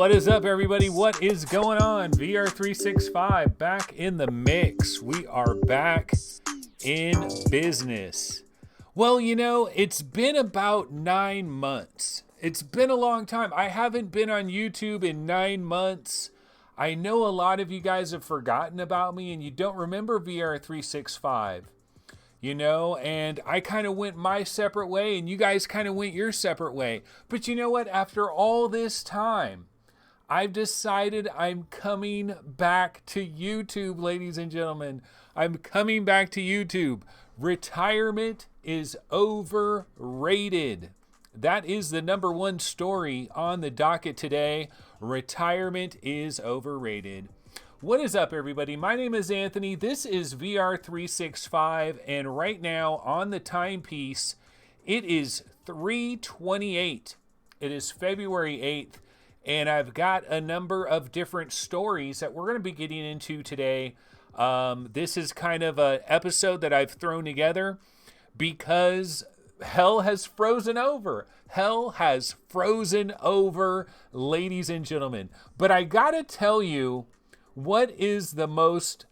What is up, everybody? What is going on? VR365 back in the mix. We are back in business. Well, you know, it's been about 9 months. It's been a long time. I haven't been on YouTube in 9 months. I know a lot of you guys have forgotten about me and you don't remember VR365. You know, and I kind of went my separate way and you guys kind of went your separate way. But you know what? After all this time, I've decided I'm coming back to YouTube, ladies and gentlemen. I'm coming back to YouTube. Retirement is overrated. That is the number one story on the docket today. Retirement is overrated. What is up, everybody? My name is Anthony. This is VR365, and right now on the timepiece, it is 3:28. It is February 8th, and I've got a number of different stories that we're going to be getting into today. This is kind of an episode that I've thrown together because hell has frozen over. Hell has frozen over, ladies and gentlemen. But I got to tell you, what is the most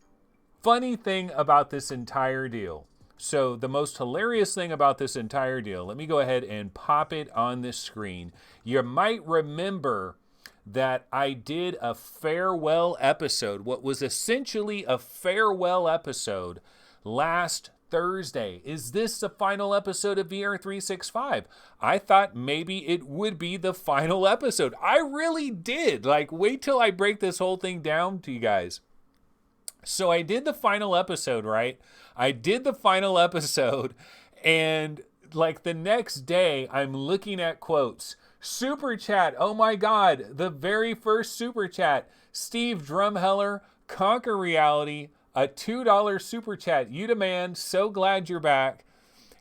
funny thing about this entire deal? So the most hilarious thing about this entire deal, let me go ahead and pop it on this screen. You might remember that I did a farewell episode, what was essentially a farewell episode last Thursday. Is this the final episode of VR365? I thought maybe it would be the final episode. I really did. Like, wait till I break this whole thing down to you guys. So I did the final episode, right? I did the final episode, and like the next day, I'm looking at quotes. Super chat. Oh my God. The very first super chat. Steve Drumheller, Conquer Reality. A $2 super chat. You demand. So glad you're back.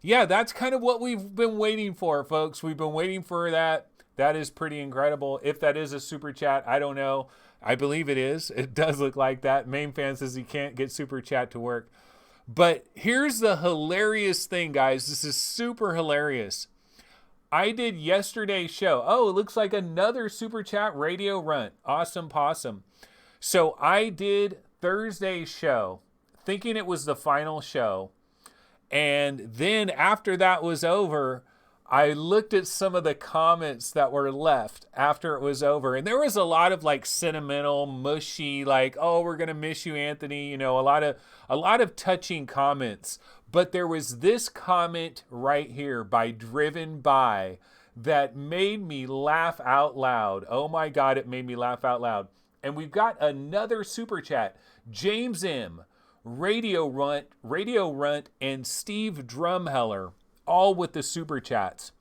Yeah, that's kind of what we've been waiting for, folks. We've been waiting for that. That is pretty incredible. If that is a super chat, I don't know. I believe it is. It does look like that. Main fan says he can't get super chat to work. But here's the hilarious thing, guys. This is super hilarious. I did yesterday's show. Oh, it looks like another super chat, Radio Runt. Awesome possum. So I did Thursday's show, thinking it was the final show. And then after that was over, I looked at some of the comments that were left after it was over. And there was a lot of like sentimental, mushy, like, oh, we're going to miss you, Anthony. You know, a lot of touching comments. But there was this comment right here by Driven By that made me laugh out loud. Oh my God, it made me laugh out loud. And we've got another super chat. James M, Radio Runt, and Steve Drumheller, all with the super chats.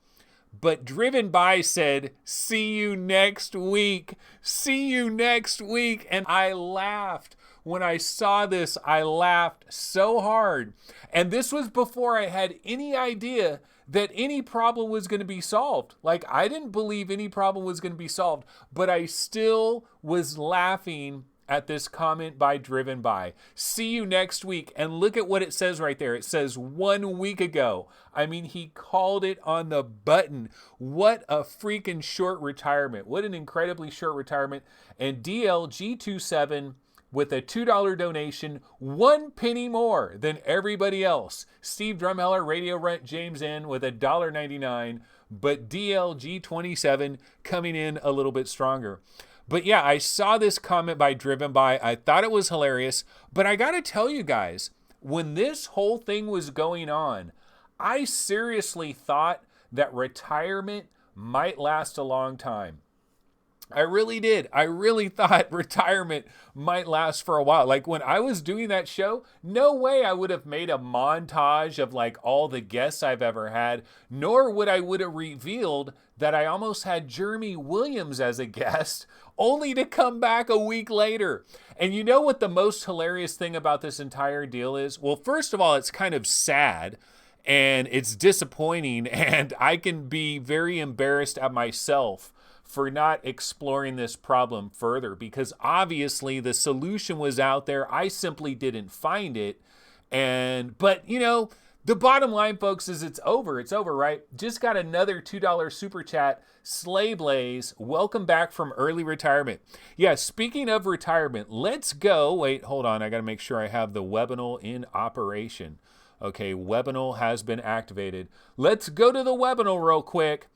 But Driven By said, see you next week. See you next week. And I laughed. When I saw this, I laughed so hard. And this was before I had any idea that any problem was going to be solved. Like, I didn't believe any problem was going to be solved, but I still was laughing at this comment by Driven By. See you next week. And look at what it says right there. It says 1 week ago. I mean, he called it on the button. What a freaking short retirement. What an incredibly short retirement. And DLG27 with a $2 donation, 1 penny more than everybody else. Steve Drumheller, Radio Runt, James N with $1.99, but DLG27 coming in a little bit stronger. But yeah, I saw this comment by Driven By. I thought it was hilarious, but I got to tell you guys, when this whole thing was going on, I seriously thought that retirement might last a long time. I really did. I really thought retirement might last for a while. Like when I was doing that show, no way I would have made a montage of like all the guests I've ever had, nor would I have revealed that I almost had Jeremy Williams as a guest, only to come back a week later. And you know what the most hilarious thing about this entire deal is? Well, first of all, it's kind of sad and it's disappointing, and I can be very embarrassed at myself for not exploring this problem further, because obviously the solution was out there. I simply didn't find it. But you know, The bottom line, folks, is it's over. It's over, right? Just got another $2 super chat. Slay Blaze, welcome back from early retirement. Yeah, speaking of retirement, let's go. Wait, hold on. I got to make sure I have the webinar in operation. Okay, webinar has been activated. Let's go to the webinar real quick.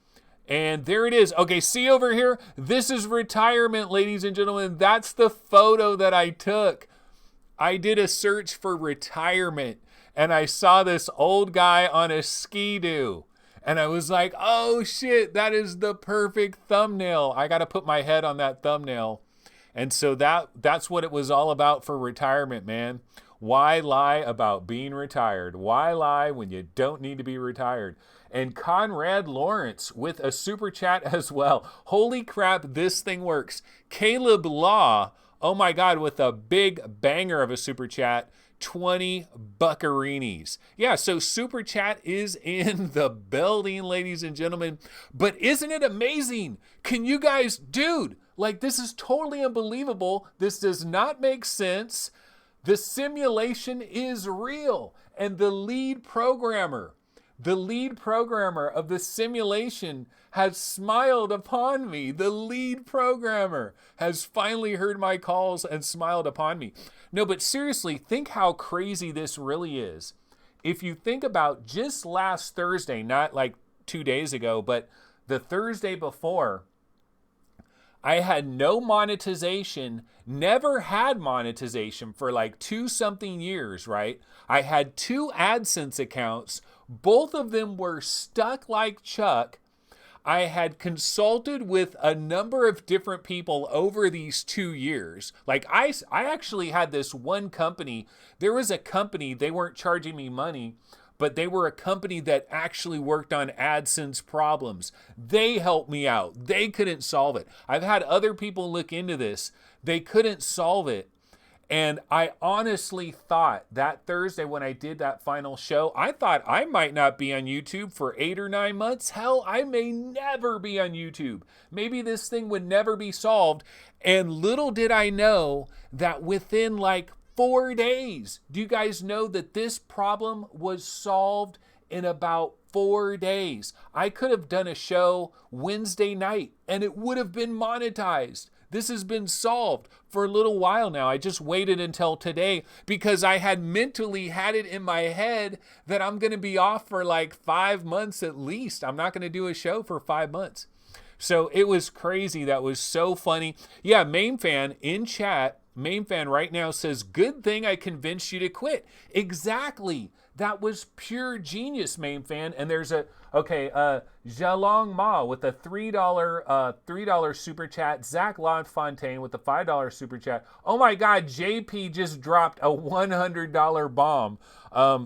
And there it is. Okay, see over here? This is retirement, ladies and gentlemen. That's the photo that I took. I did a search for retirement, and I saw this old guy on a ski-doo. And I was like, oh shit, that is the perfect thumbnail. I got to put my head on that thumbnail. And so that's what it was all about for retirement, man. Why lie about being retired? Why lie when you don't need to be retired? And Conrad Lawrence with a super chat as well. Holy crap, this thing works. Caleb Law, oh my God, with a big banger of a super chat. 20 buccarinis. Yeah, so super chat is in the building, ladies and gentlemen. But isn't it amazing? Can you guys, dude, like this is totally unbelievable. This does not make sense. The simulation is real. And the lead programmer of the simulation has smiled upon me. The lead programmer has finally heard my calls and smiled upon me. No, but seriously, think how crazy this really is. If you think about just last Thursday, not like 2 days ago, but the Thursday before, I had no monetization, never had monetization for like 2-something years, right? I had 2 AdSense accounts. Both of them were stuck like Chuck. I had consulted with a number of different people over these 2 years. Like I actually had this one company. There was a company, they weren't charging me money, but they were a company that actually worked on AdSense problems. They helped me out. They couldn't solve it. I've had other people look into this. They couldn't solve it. And I honestly thought that Thursday when I did that final show, I thought I might not be on YouTube for 8 or 9 months. Hell, I may never be on YouTube. Maybe this thing would never be solved. And little did I know that within like 4 days, do you guys know that this problem was solved in about 4 days? I could have done a show Wednesday night and it would have been monetized. This has been solved for a little while now. I just waited until today because I had mentally had it in my head that I'm going to be off for like 5 months at least. I'm not going to do a show for 5 months. So it was crazy. That was so funny. Yeah, Main Fan in chat, Main Fan right now says, good thing I convinced you to quit. Exactly. That was pure genius, Main Fan. And there's a, okay, Jalong Ma with a $3 super chat. Zach LaFontaine with the $5 super chat. Oh my God, JP just dropped a $100 bomb.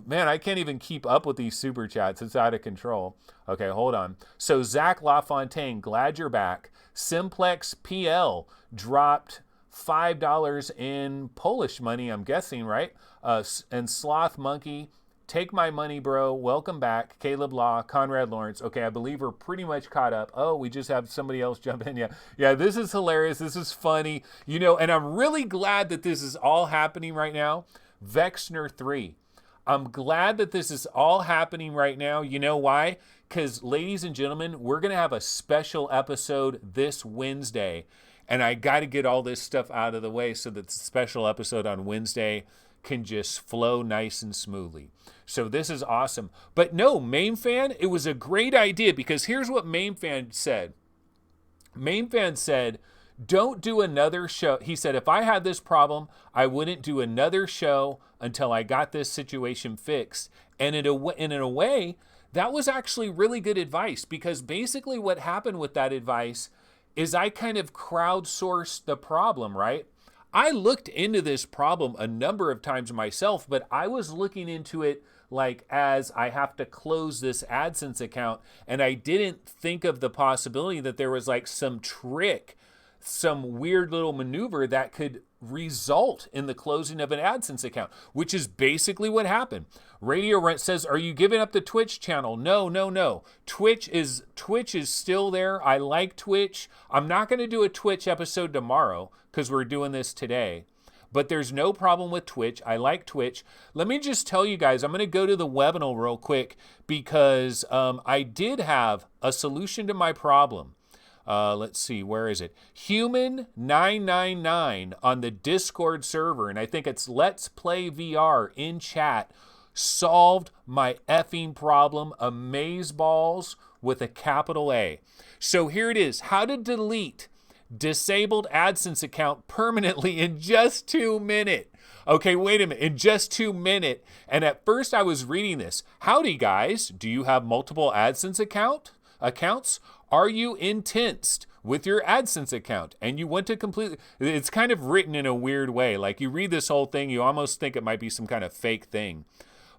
Man, I can't even keep up with these super chats. It's out of control. Okay, hold on. So Zach LaFontaine, glad you're back. Simplex PL dropped $5 in Polish money, I'm guessing, right? And Sloth Monkey, take my money, bro. Welcome back. Caleb Law, Conrad Lawrence. Okay, I believe we're pretty much caught up. Oh, we just have somebody else jump in. Yeah, this is hilarious. This is funny. You know, and I'm really glad that this is all happening right now. Vexner 3. I'm glad that this is all happening right now. You know why? Because, ladies and gentlemen, we're going to have a special episode this Wednesday. And I got to get all this stuff out of the way so that the special episode on Wednesday can just flow nice and smoothly. So this is awesome. But no, Main Fan, it was a great idea because here's what Main Fan said. Main Fan said, don't do another show. He said, if I had this problem, I wouldn't do another show until I got this situation fixed. And in a way, that was actually really good advice because basically what happened with that advice is I kind of crowdsourced the problem, right? I looked into this problem a number of times myself, but I was looking into it like as I have to close this AdSense account, and I didn't think of the possibility that there was like some trick, some weird little maneuver that could result in the closing of an AdSense account, which is basically what happened. Radio Rent says, are you giving up the Twitch channel? No. Twitch is still there. I like Twitch. I'm not going to do a Twitch episode tomorrow because we're doing this today. but there's no problem with Twitch. I like Twitch. Let me just tell you guys, I'm going to go to the webinar real quick because I did have a solution to my problem. Let's see, where is it? Human999 on the Discord server, and I think it's Let's Play VR in chat, solved my effing problem. Amazeballs with a capital A. So here it is. How to delete disabled AdSense account permanently in just 2 minutes. Okay, wait a minute, in just 2 minutes. And at first I was reading this. Howdy guys, do you have multiple AdSense accounts? Are you intensed with your AdSense account and you want to completely, it's kind of written in a weird way. Like you read this whole thing, you almost think it might be some kind of fake thing.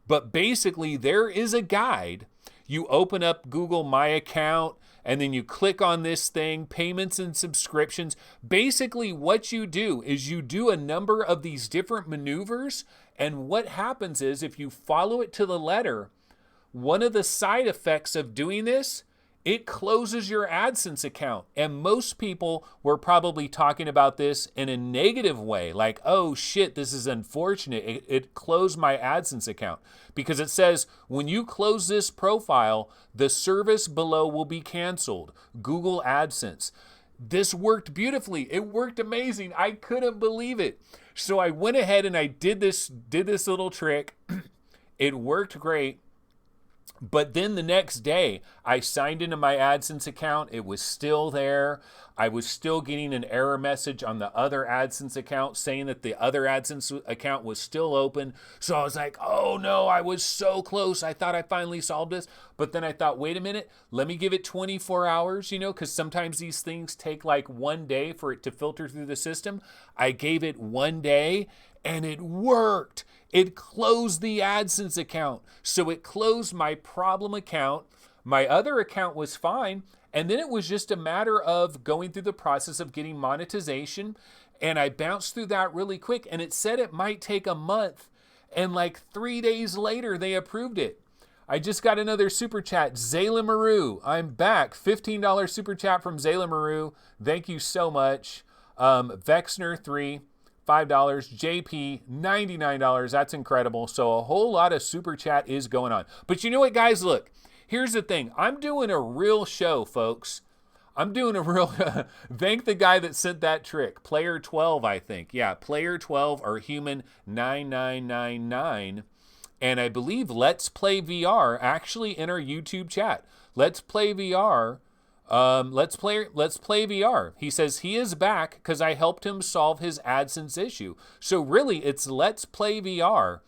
But basically there is a guide. You open up Google My Account and then you click on this thing, payments and subscriptions. Basically what you do is you do a number of these different maneuvers, and what happens is if you follow it to the letter, one of the side effects of doing this, it closes your AdSense account. And most people were probably talking about this in a negative way, like, oh shit, this is unfortunate. It closed my AdSense account. Because it says, when you close this profile, the service below will be canceled. Google AdSense. This worked beautifully. It worked amazing. I couldn't believe it. So I went ahead and I did this little trick. It worked great. But then the next day, I signed into my AdSense account. It was still there. I was still getting an error message on the other AdSense account saying that the other AdSense account was still open. So I was like, oh no, I was so close. I thought I finally solved this. But then I thought, wait a minute, let me give it 24 hours, you know, because sometimes these things take like 1 day for it to filter through the system. I gave it 1 day and it worked. It closed the AdSense account. So it closed my problem account. My other account was fine. And then it was just a matter of going through the process of getting monetization. And I bounced through that really quick. And it said it might take a month. And like 3 days later, they approved it. I just got another super chat. Zayla Maru, I'm back. $15 super chat from Zayla Maru. Thank you so much. Vexner3. $5, JP, $99. That's incredible. So a whole lot of super chat is going on. But you know what, guys? Look, here's the thing. I'm doing a real show, folks. I'm doing a real, thank the guy that sent that trick. Player 12, I think. Yeah, Player 12 or Human 9999. And I believe Let's Play VR actually in our YouTube chat. Let's Play VR. Let's play VR. He says he is back because I helped him solve his AdSense issue. So really, it's Let's Play VR.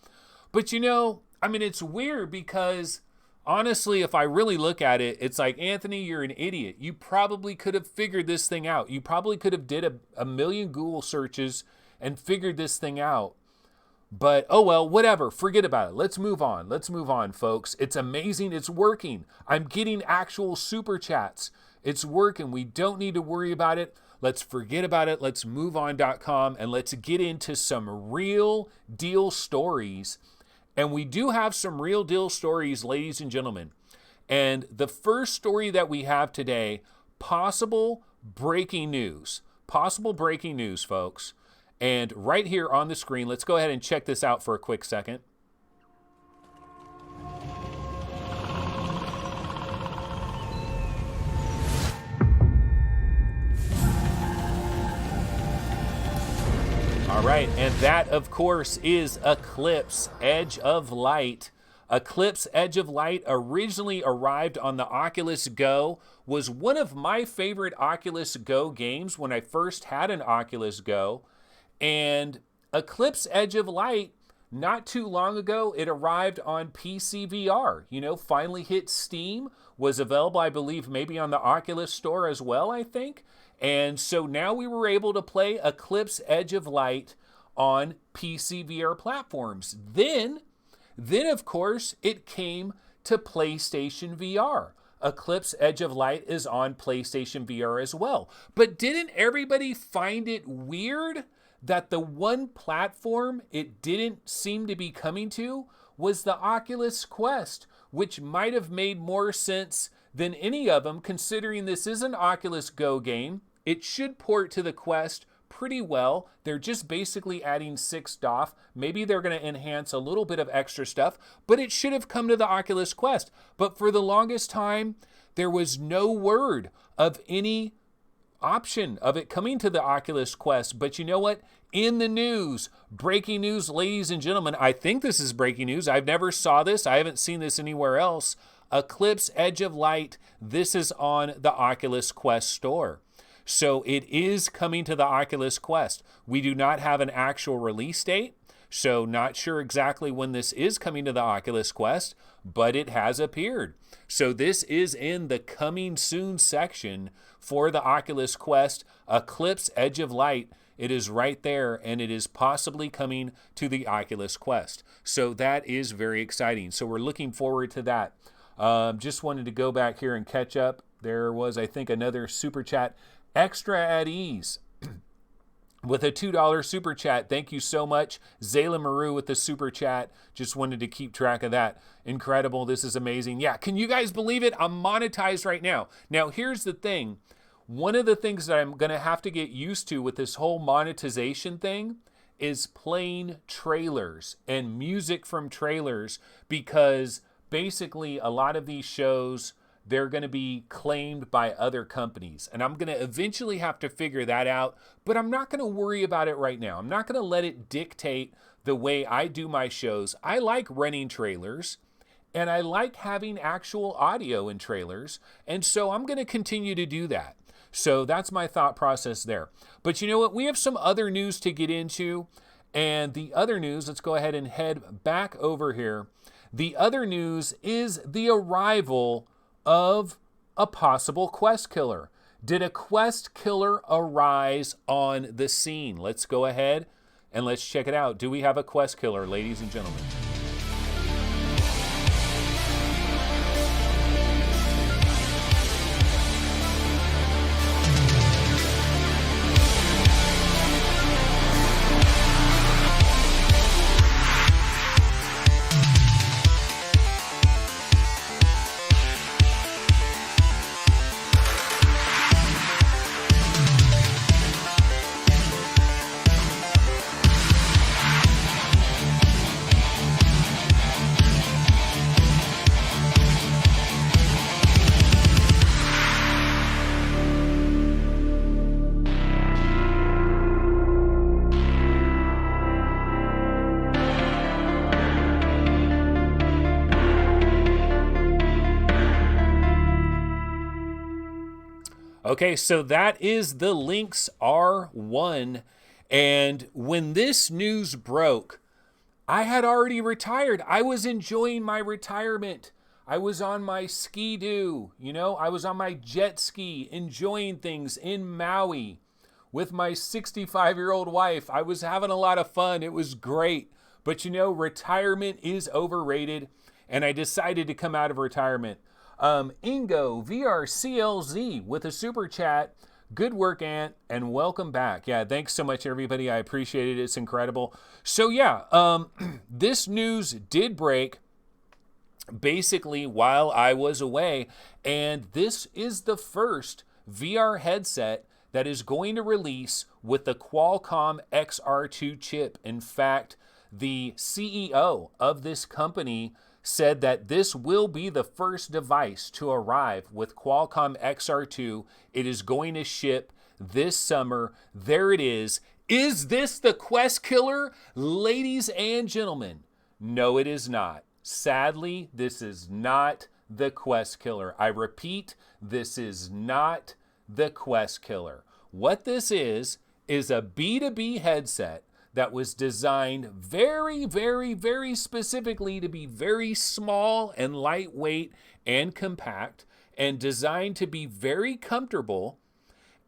But you know, I mean, it's weird because honestly, if I really look at it, it's like, Anthony, you're an idiot. You probably could have figured this thing out. You probably could have did a million Google searches and figured this thing out. But, oh well, whatever. Forget about it. Let's move on. Let's move on, folks. It's amazing. It's working. I'm getting actual super chats. It's working. We don't need to worry about it. Let's forget about it. Let's move on.com and let's get into some real deal stories. And we do have some real deal stories, ladies and gentlemen. And the first story that we have today, possible breaking news. Possible breaking news, folks. And right here on the screen, let's go ahead and check this out for a quick second. All right, and that, of course, is Eclipse Edge of Light. Eclipse Edge of Light originally arrived on the Oculus Go, was one of my favorite Oculus Go games when I first had an Oculus Go. And Eclipse Edge of Light, not too long ago, it arrived on PC VR. You know, finally hit Steam, was available, I believe, maybe on the Oculus Store as well, I think. And so now we were able to play Eclipse Edge of Light on PC VR platforms. Then of course, it came to PlayStation VR. Eclipse Edge of Light is on PlayStation VR as well. But didn't everybody find it weird that the one platform it didn't seem to be coming to was the Oculus Quest, which might have made more sense than any of them, considering this is an Oculus Go game. It should port to the Quest pretty well. They're just basically adding 6 DOF. Maybe they're going to enhance a little bit of extra stuff, but it should have come to the Oculus Quest. But for the longest time, there was no word of any option of it coming to the Oculus Quest. But you know what? In the news, breaking news, ladies and gentlemen, I think this is breaking news. I've never saw this. I haven't seen this anywhere else. Eclipse Edge of Light. This is on the Oculus Quest store. So it is coming to the Oculus Quest. We do not have an actual release date, so not sure exactly when this is coming to the Oculus Quest, but it has appeared. So this is in the coming soon section for the Oculus Quest, Eclipse Edge of Light. It is right there, and it is possibly coming to the Oculus Quest. So that is very exciting. So we're looking forward to that. Just wanted to go back here and catch up. There was, I think, another super chat. Extra at Ease with a $2 super chat. Thank you so much. Zayla Maru with the super chat. Just wanted to keep track of that. Incredible. This is amazing. Yeah, can you guys believe it? I'm monetized right now. Now, here's the thing. One of the things that I'm going to have to get used to with this whole monetization thing is playing trailers and music from trailers, because basically a lot of these shows, they're going to be claimed by other companies. And I'm going to eventually have to figure that out, but I'm not going to worry about it right now. I'm not going to let it dictate the way I do my shows. I like renting trailers, and I like having actual audio in trailers. And so I'm going to continue to do that. So that's my thought process there. But you know what? We have some other news to get into. And the other news, let's go ahead and head back over here. The other news is the arrival of a possible quest killer. Did a quest killer arise on the scene? Let's go ahead and let's check it out. Do we have a quest killer, ladies and gentlemen? Okay, so that is the Lynx R-1, and when this news broke, I had already retired. I was enjoying my retirement. I was on my ski-doo, I was on my jet ski, enjoying things in Maui with my 65-year-old wife. I was having a lot of fun. It was great. But retirement is overrated, and I decided to come out of retirement. Ingo VR CLZ with a super chat. Good work, Ant, and welcome back. Yeah, thanks so much, everybody. I appreciate it. It's incredible. So yeah, this news did break basically while I was away, and this is the first VR headset that is going to release with the Qualcomm XR2 chip. In fact, the CEO of this company said that this will be the first device to arrive with Qualcomm XR2. It is going to ship this summer. There it is. Is this the quest killer? Ladies and gentlemen, no, it is not. Sadly, this is not the quest killer. I repeat, this is not the quest killer. What this is a B2B headset that was designed very, very, very specifically to be very small and lightweight and compact, and designed to be very comfortable.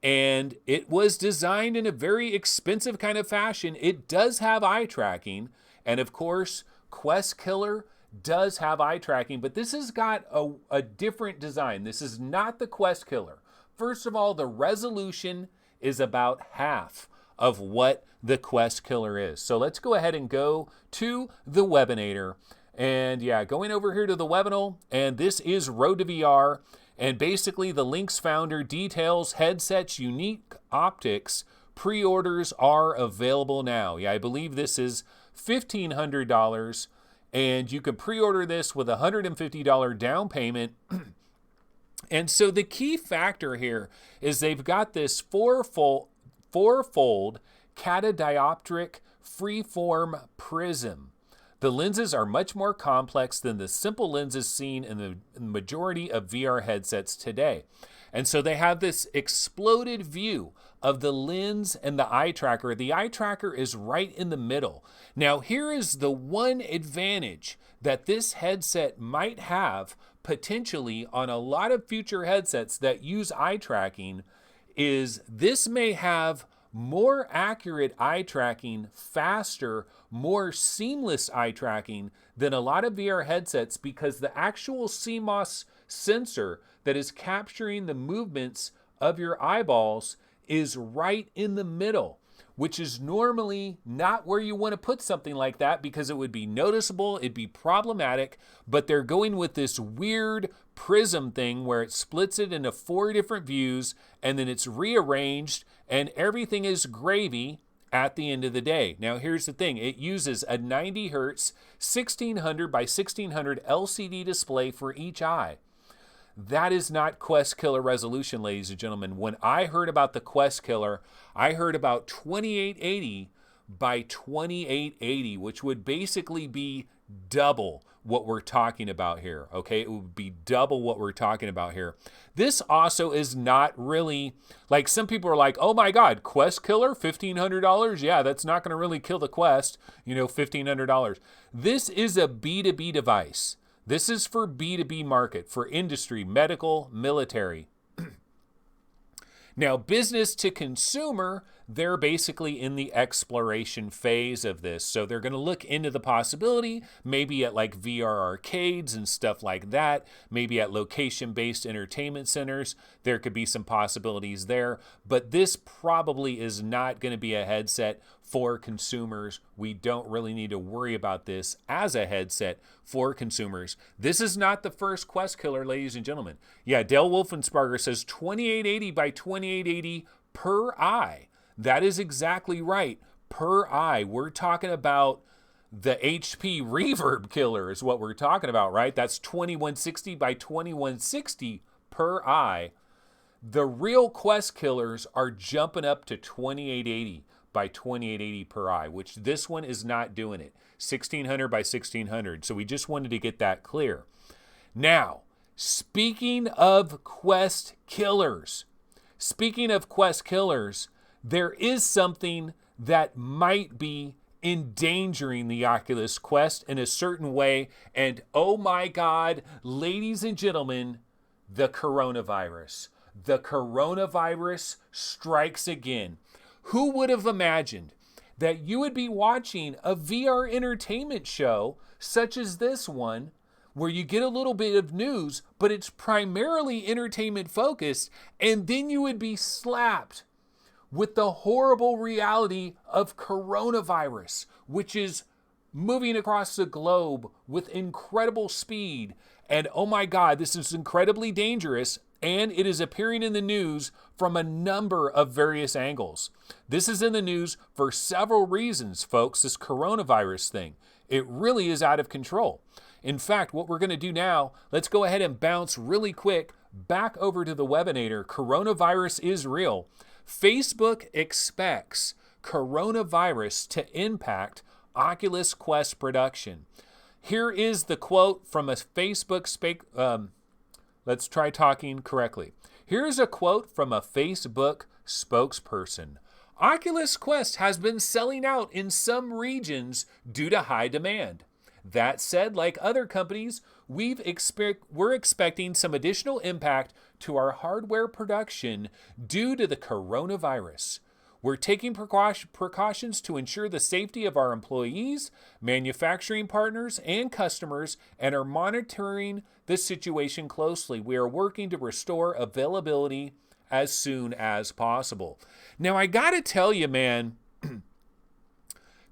And it was designed in a very expensive kind of fashion. It does have eye tracking. And of course, Quest Killer does have eye tracking, but this has got a different design. This is not the Quest Killer. First of all, the resolution is about half of what the Quest Killer is. So let's go ahead and go to the webinator. And yeah, going over here to the webinar, and this is Road to VR. And basically the Lynx founder details headset's unique optics, Pre-orders are available now. Yeah, I believe this is $1,500, and you can pre-order this with a $150 down payment. And so the key factor here is they've got this four-fold catadioptric freeform prism. The lenses are much more complex than the simple lenses seen in the majority of VR headsets today. And so they have this exploded view of the lens and the eye tracker. The eye tracker is right in the middle. Now, here is the one advantage that this headset might have potentially on a lot of future headsets that use eye tracking, is this may have more accurate eye tracking, faster, more seamless eye tracking than a lot of VR headsets, because the actual CMOS sensor that is capturing the movements of your eyeballs is right in the middle, which is normally not where you want to put something like that because it would be noticeable, it'd be problematic, but they're going with this weird prism thing where it splits it into 4 different views and then it's rearranged and everything is gravy at the end of the day. Now here's the thing, it uses a 90 hertz 1600 by 1600 LCD display for each eye. That is not Quest Killer resolution, ladies and gentlemen. When I heard about the Quest Killer, I heard about 2880 by 2880, which would basically be double what we're talking about here, okay? It would be double what we're talking about here. This also is not really, like some people are like, oh my God, Quest Killer, $1,500? Yeah, that's not gonna really kill the Quest, you know, $1,500. This is a B2B device. This is for B2B market, for industry, medical, military. Now, business to consumer, they're basically in the exploration phase of this. So they're going to look into the possibility, maybe at like VR arcades and stuff like that, maybe at location-based entertainment centers. There could be some possibilities there, but this probably is not going to be a headset for consumers. We don't really need to worry about this as a headset for consumers. This is not the first Quest Killer, ladies and gentlemen. Yeah, Dale Wolfensparger says 2880 by 2880 per eye. That is exactly right, per eye. We're talking about the HP Reverb Killer is what we're talking about, right? That's 2160 by 2160 per eye. The real Quest Killers are jumping up to 2880 by 2880 per eye, which this one is not doing it. 1600 by 1600. So we just wanted to get that clear. Now, speaking of Quest Killers, there is something that might be endangering the Oculus Quest in a certain way. And oh my God, ladies and gentlemen, the coronavirus. The coronavirus strikes again. Who would have imagined that you would be watching a VR entertainment show such as this one, where you get a little bit of news, but it's primarily entertainment focused, and then you would be slapped with the horrible reality of coronavirus, which is moving across the globe with incredible speed. And oh my God, this is incredibly dangerous, and it is appearing in the news from a number of various angles. This is in the news for several reasons, folks, this coronavirus thing. It really is out of control. In fact, what we're going to do now, let's go ahead and bounce really quick back over to the webinator. Coronavirus is real. Facebook expects coronavirus to impact Oculus Quest production. Here is the quote from a Facebook let's try talking correctly. Here's a quote from a Facebook spokesperson. Oculus Quest has been selling out in some regions due to high demand. That said, like other companies, we're expecting some additional impact to our hardware production due to the coronavirus. We're taking precautions to ensure the safety of our employees, manufacturing partners, and customers, and are monitoring the situation closely. We are working to restore availability as soon as possible. Now, I gotta tell you, man,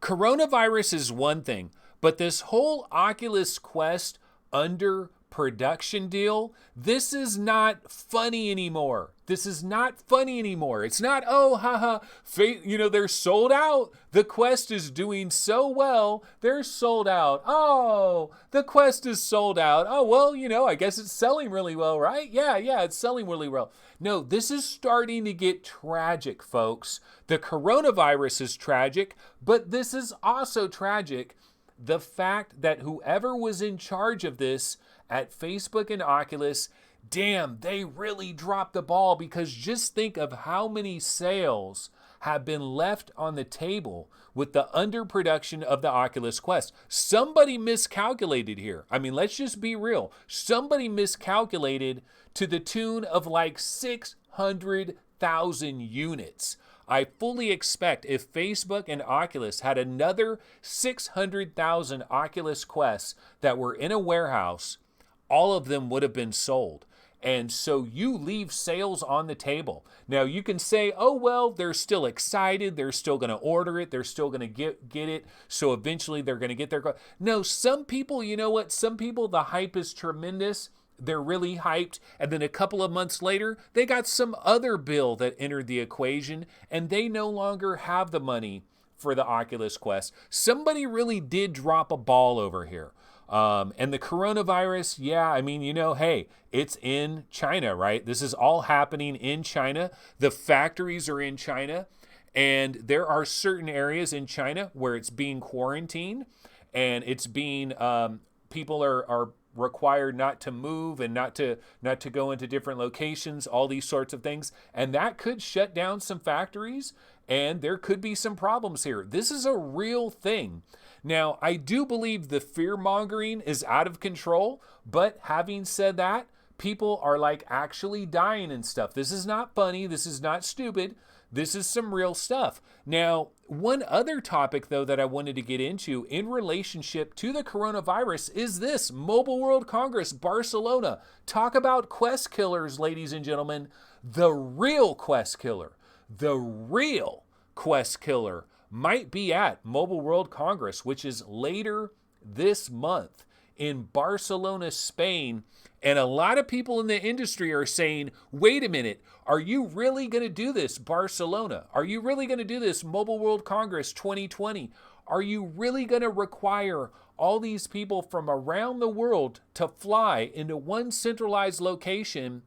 coronavirus is one thing, but this whole Oculus Quest under production deal, this is not funny anymore. This is not funny anymore. It's not, oh, haha, they're sold out. The Quest is doing so well. They're sold out. Oh, the Quest is sold out. Oh, well, I guess it's selling really well, right? Yeah, it's selling really well. No, this is starting to get tragic, folks. The coronavirus is tragic, but this is also tragic. The fact that whoever was in charge of this at Facebook and Oculus, damn, they really dropped the ball, because just think of how many sales have been left on the table with the underproduction of the Oculus Quest. Somebody miscalculated here. I mean, let's just be real. Somebody miscalculated to the tune of like 600,000 units. I fully expect if Facebook and Oculus had another 600,000 Oculus Quests that were in a warehouse, all of them would have been sold. And so you leave sales on the table. Now you can say, oh, well, they're still excited. They're still going to order it. They're still going to get it. So eventually they're going to get their... No, some people, you know what? Some people, the hype is tremendous. They're really hyped. And then a couple of months later, they got some other bill that entered the equation, and they no longer have the money for the Oculus Quest. Somebody really did drop a ball over here. And the coronavirus, yeah, I mean, hey, it's in China, right? This is all happening in China. The factories are in China, and there are certain areas in China where it's being quarantined, and it's being, people are required not to move and not to go into different locations, all these sorts of things. And that could shut down some factories, and there could be some problems here. This is a real thing. Now, I do believe the fear-mongering is out of control, but having said that, people are like actually dying and stuff. This is not funny. This is not stupid. This is some real stuff. Now, one other topic, though, that I wanted to get into in relationship to the coronavirus is this: Mobile World Congress, Barcelona. Talk about Quest killers, ladies and gentlemen. The real Quest killer might be at Mobile World Congress, which is later this month in Barcelona, Spain. And a lot of people in the industry are saying, wait a minute, are you really going to do this, Barcelona? Are you really going to do this, Mobile World Congress 2020? Are you really going to require all these people from around the world to fly into one centralized location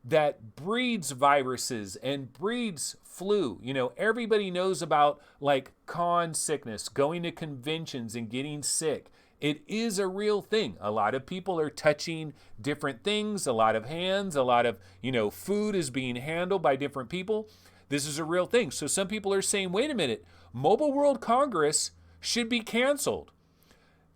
that breeds viruses and breeds flu? Everybody knows about like con sickness, going to conventions and getting sick. It is a real thing. A lot of people are touching different things, a lot of hands, a lot of, food is being handled by different people. This is a real thing. So some people are saying, wait a minute, Mobile World Congress should be canceled.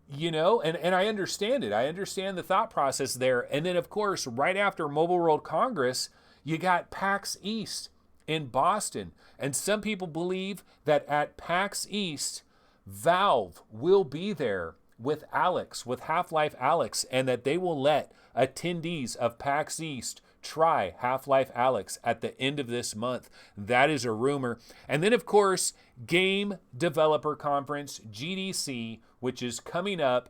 And I understand it. I understand the thought process there. And then, of course, right after Mobile World Congress, you got PAX East in Boston. And some people believe that at PAX East, Valve will be there with Half-Life Alyx, and that they will let attendees of PAX East try Half-Life Alyx at the end of this month. That is a rumor. And then, of course, Game Developer Conference, GDC, which is coming up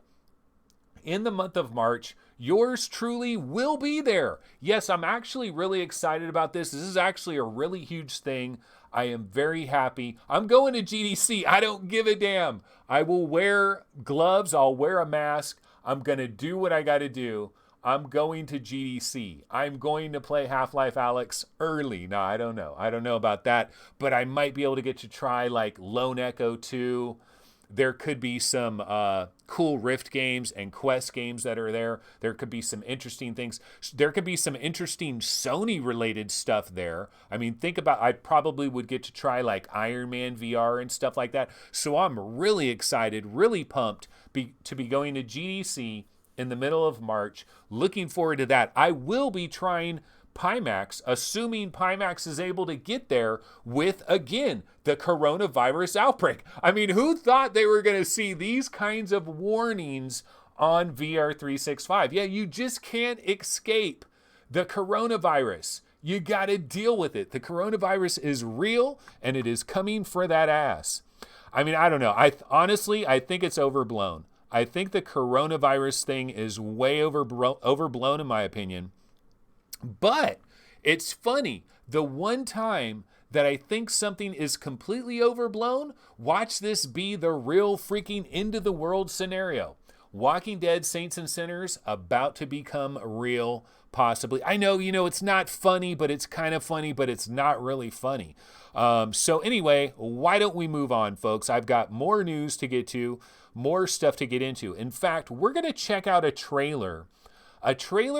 in the month of March. Yours truly will be there. Yes, I'm actually really excited about this. This is actually a really huge thing. I am very happy. I'm going to GDC. I don't give a damn. I will wear gloves. I'll wear a mask. I'm going to do what I got to do. I'm going to GDC. I'm going to play Half-Life Alyx early. No, I don't know. I don't know about that, but I might be able to get to try like Lone Echo 2. There could be some cool Rift games and Quest games that are there. There could be some interesting things. There could be some interesting Sony-related stuff there. I mean, think about, I probably would get to try like Iron Man VR and stuff like that. So I'm really excited, really pumped to be going to GDC in the middle of March. Looking forward to that. I will be trying Pimax, assuming Pimax is able to get there with, again, the coronavirus outbreak. I mean, who thought they were going to see these kinds of warnings on VR 365? Yeah, you just can't escape the coronavirus. You got to deal with it. The coronavirus is real, and it is coming for that ass. I mean, I don't know. Honestly, I think it's overblown. I think the coronavirus thing is way overblown in my opinion. But it's funny. The one time that I think something is completely overblown, watch this be the real freaking end of the world scenario. Walking Dead Saints and Sinners about to become real, possibly. I know, it's not funny, but it's kind of funny, but it's not really funny. So anyway, why don't we move on, folks? I've got more news to get to, more stuff to get into. In fact, we're going to check out a trailer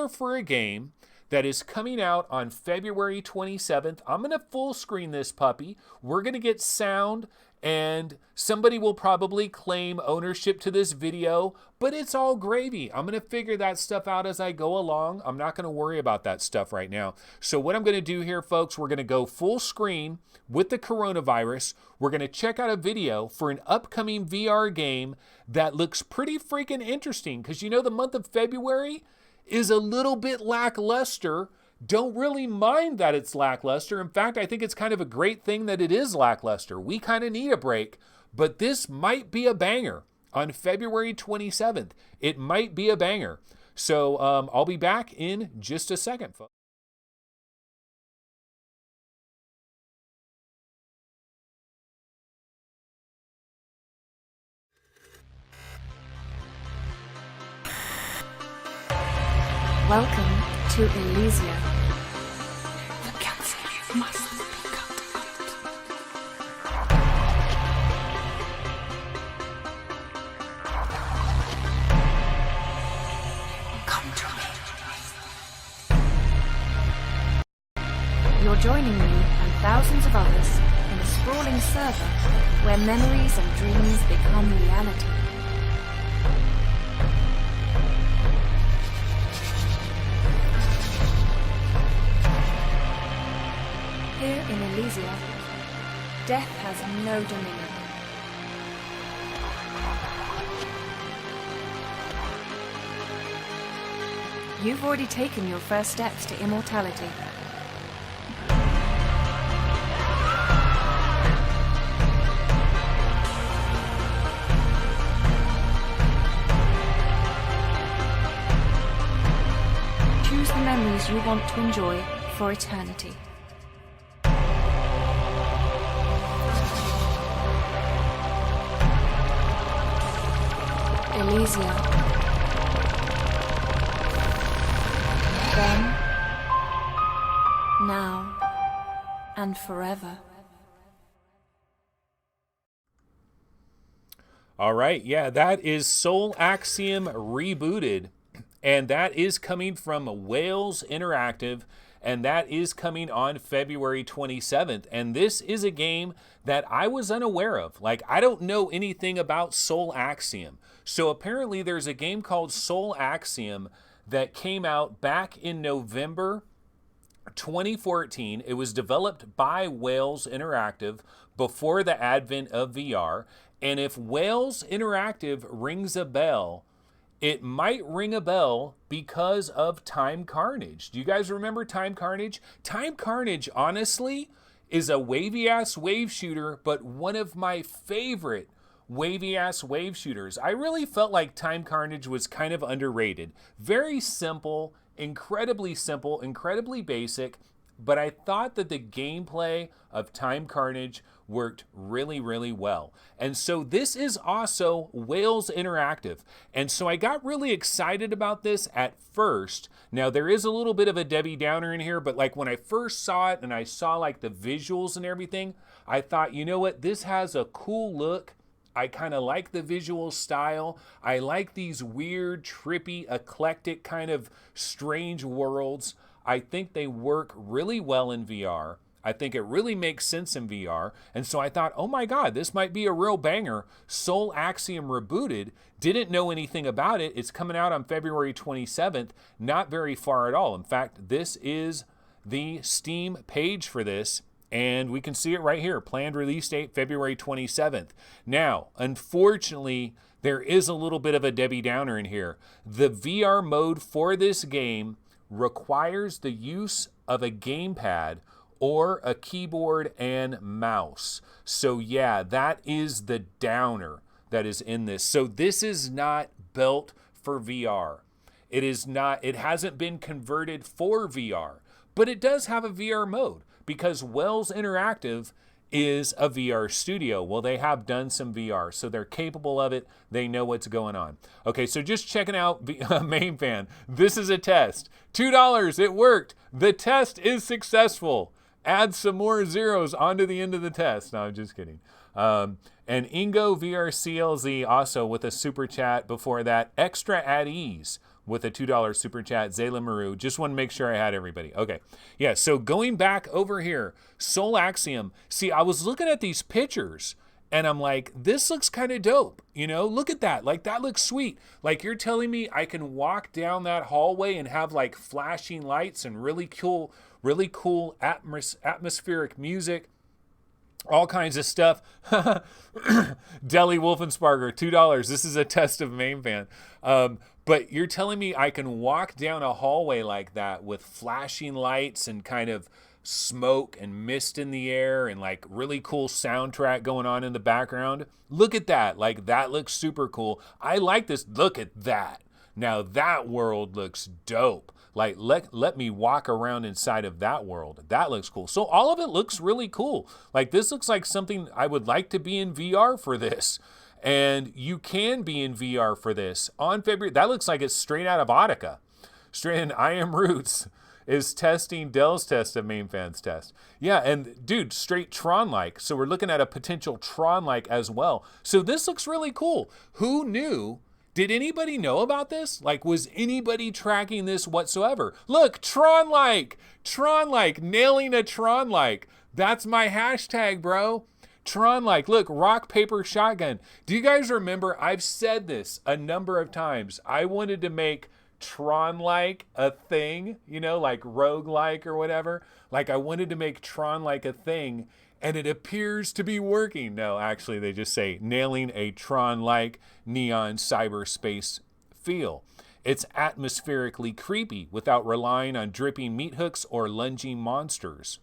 for a game that is coming out on February 27th. I'm going to full screen this puppy. We're going to get sound, and somebody will probably claim ownership to this video, but it's all gravy. I'm going to figure that stuff out as I go along. I'm not going to worry about that stuff right now. So what I'm going to do here, folks, we're going to go full screen with the coronavirus. We're going to check out a video for an upcoming VR game that looks pretty freaking interesting, because the month of February is a little bit lackluster. Don't really mind that it's lackluster. In fact, I think it's kind of a great thing that it is lackluster. We kind of need a break, but this might be a banger on February 27th. It might be a banger. So I'll be back in just a second, folks. Welcome to Elysia. The cancer must be cut out. Come to me. You're joining me and thousands of others in a sprawling server where memories and dreams become reality. Here in Elysia, death has no dominion. You've already taken your first steps to immortality. Choose the memories you want to enjoy for eternity. Elysia. Then, now, and forever. All right, yeah, that is Soul Axiom Rebooted, and that is coming from Wales Interactive, and that is coming on February 27th. And this is a game that I was unaware of. Like, I don't know anything about Soul Axiom. So apparently there's a game called Soul Axiom that came out back in November 2014. It was developed by Wales Interactive before the advent of VR. And if Wales Interactive rings a bell, it might ring a bell because of Time Carnage. Do you guys remember Time Carnage? Time Carnage, honestly, is a wavy-ass wave shooter, but one of my favorite wavy-ass wave shooters. I really felt like Time Carnage was kind of underrated. Very simple, incredibly basic, but I thought that the gameplay of Time Carnage worked really, really well. And so this is also Wales Interactive. And so I got really excited about this at first. Now there is a little bit of a Debbie Downer in here, but like when I first saw it and I saw like the visuals and everything, I thought, you know what, this has a cool look. I kind of like the visual style. I like these weird, trippy, eclectic kind of strange worlds. I think they work really well in VR. I think it really makes sense in VR. And so I thought, oh my God, this might be a real banger. Soul Axiom Rebooted. Didn't know anything about it. It's coming out on February 27th. Not very far at all. In fact, this is the Steam page for this. And we can see it right here. Planned release date, February 27th. Now, unfortunately, there is a little bit of a Debbie Downer in here. The VR mode for this game requires the use of a gamepad or a keyboard and mouse. So yeah, that is the downer. that is in this. So this is not built for VR. It is not, it hasn't been converted for VR, but it does have a VR mode because Wells Interactive is a VR studio. Well, they have done some VR, so they're capable of it. They know what's going on. Okay, so just checking out Main Fan. This is a test. $2, it worked. The test is successful. Add some more zeros onto the end of the test. No, I'm just kidding. And Ingo VR CLZ also with a super chat before that. Extra at ease with a $2 super chat. Zayla Maru. Just want to make sure I had everybody. Okay. Yeah, so going back over here, Soul Axiom. See, I was looking at these pictures and I'm like, this looks kind of dope. You know, look at that. Like, that looks sweet. Like, you're telling me I can walk down that hallway and have like flashing lights and really cool atmospheric music. All kinds of stuff. Deli Wolfensparger, $2. This is a test of Main Fan. But you're telling me I can walk down a hallway like that with flashing lights and kind of smoke and mist in the air and like really cool soundtrack going on in the background? Look at that. Like, that looks super cool. I like this. Look at that. Now that world looks dope. Like, let me walk around inside of that world. That looks cool. So all of it looks really cool. Like, this looks like something I would like to be in VR for this. And you can be in VR for this on February. That looks like it's straight out of Audica. Straight in I Am Roots is testing Dell's test of Main Fan's test. Yeah, and dude, straight Tron-like. So we're looking at a potential Tron-like as well. So this looks really cool. Who knew? Did anybody know about this? Like, was anybody tracking this whatsoever? Look, Tron-like, nailing a Tron-like. That's my hashtag, bro. Tron-like, look, rock, paper, shotgun. Do you guys remember? I've said this a number of times. I wanted to make Tron-like a thing, you know, like roguelike or whatever. Like, I wanted to make Tron-like a thing, and it appears to be working. No, actually, they just say nailing a Tron-like neon cyberspace feel. It's atmospherically creepy without relying on dripping meat hooks or lunging monsters.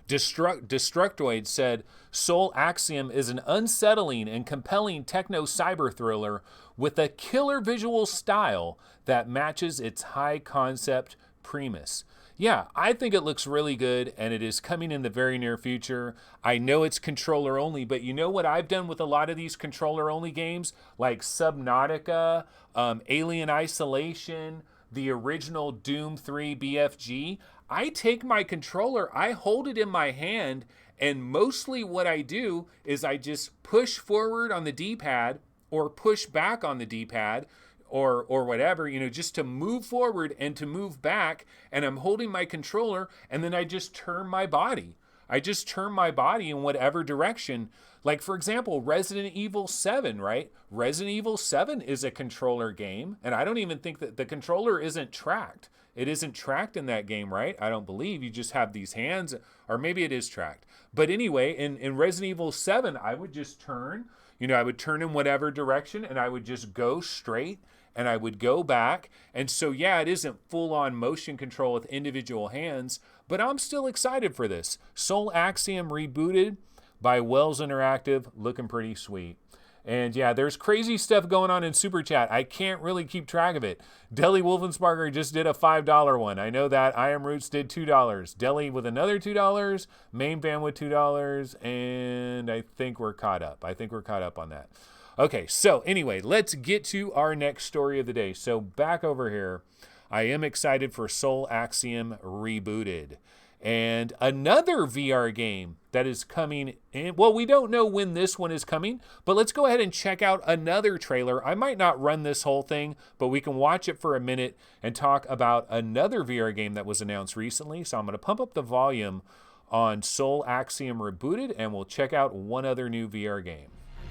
Destructoid said, Soul Axiom is an unsettling and compelling techno-cyber thriller with a killer visual style that matches its high-concept premise. Yeah, I think it looks really good, and it is coming in the very near future. I know it's controller only, but you know what I've done with a lot of these controller only games, like Subnautica, Alien Isolation, the original Doom 3 BFG? I take my controller, I hold it in my hand, and mostly what I do is I just push forward on the D-pad or push back on the D-pad or whatever, you know, just to move forward and to move back, and I'm holding my controller, and then I just turn my body. I just turn my body in whatever direction. Like, for example, Resident Evil 7, right? Resident Evil 7 is a controller game, and I don't even think that the controller isn't tracked. It isn't tracked in that game, right? I don't believe. You just have these hands, or maybe it is tracked. But anyway, in Resident Evil 7, I would just turn, you know, I would turn in whatever direction, and I would just go straight, and I would go back. And so, yeah, it isn't full-on motion control with individual hands, but I'm still excited for this. Soul Axiom Rebooted by Wells Interactive, looking pretty sweet. And yeah, there's crazy stuff going on in Super Chat. I can't really keep track of it. Deli Wolfensparger just did a $5 one. I know that. I Am Roots did $2. Deli with another $2. Main Fan with $2. And I think we're caught up. I think we're caught up on that. Okay, so anyway, let's get to our next story of the day. So back over here, I am excited for Soul Axiom Rebooted. And another VR game that is coming in. Well, we don't know when this one is coming, but let's go ahead and check out another trailer. I might not run this whole thing, but we can watch it for a minute and talk about another VR game that was announced recently. So I'm going to pump up the volume on Soul Axiom Rebooted, and we'll check out one other new VR game.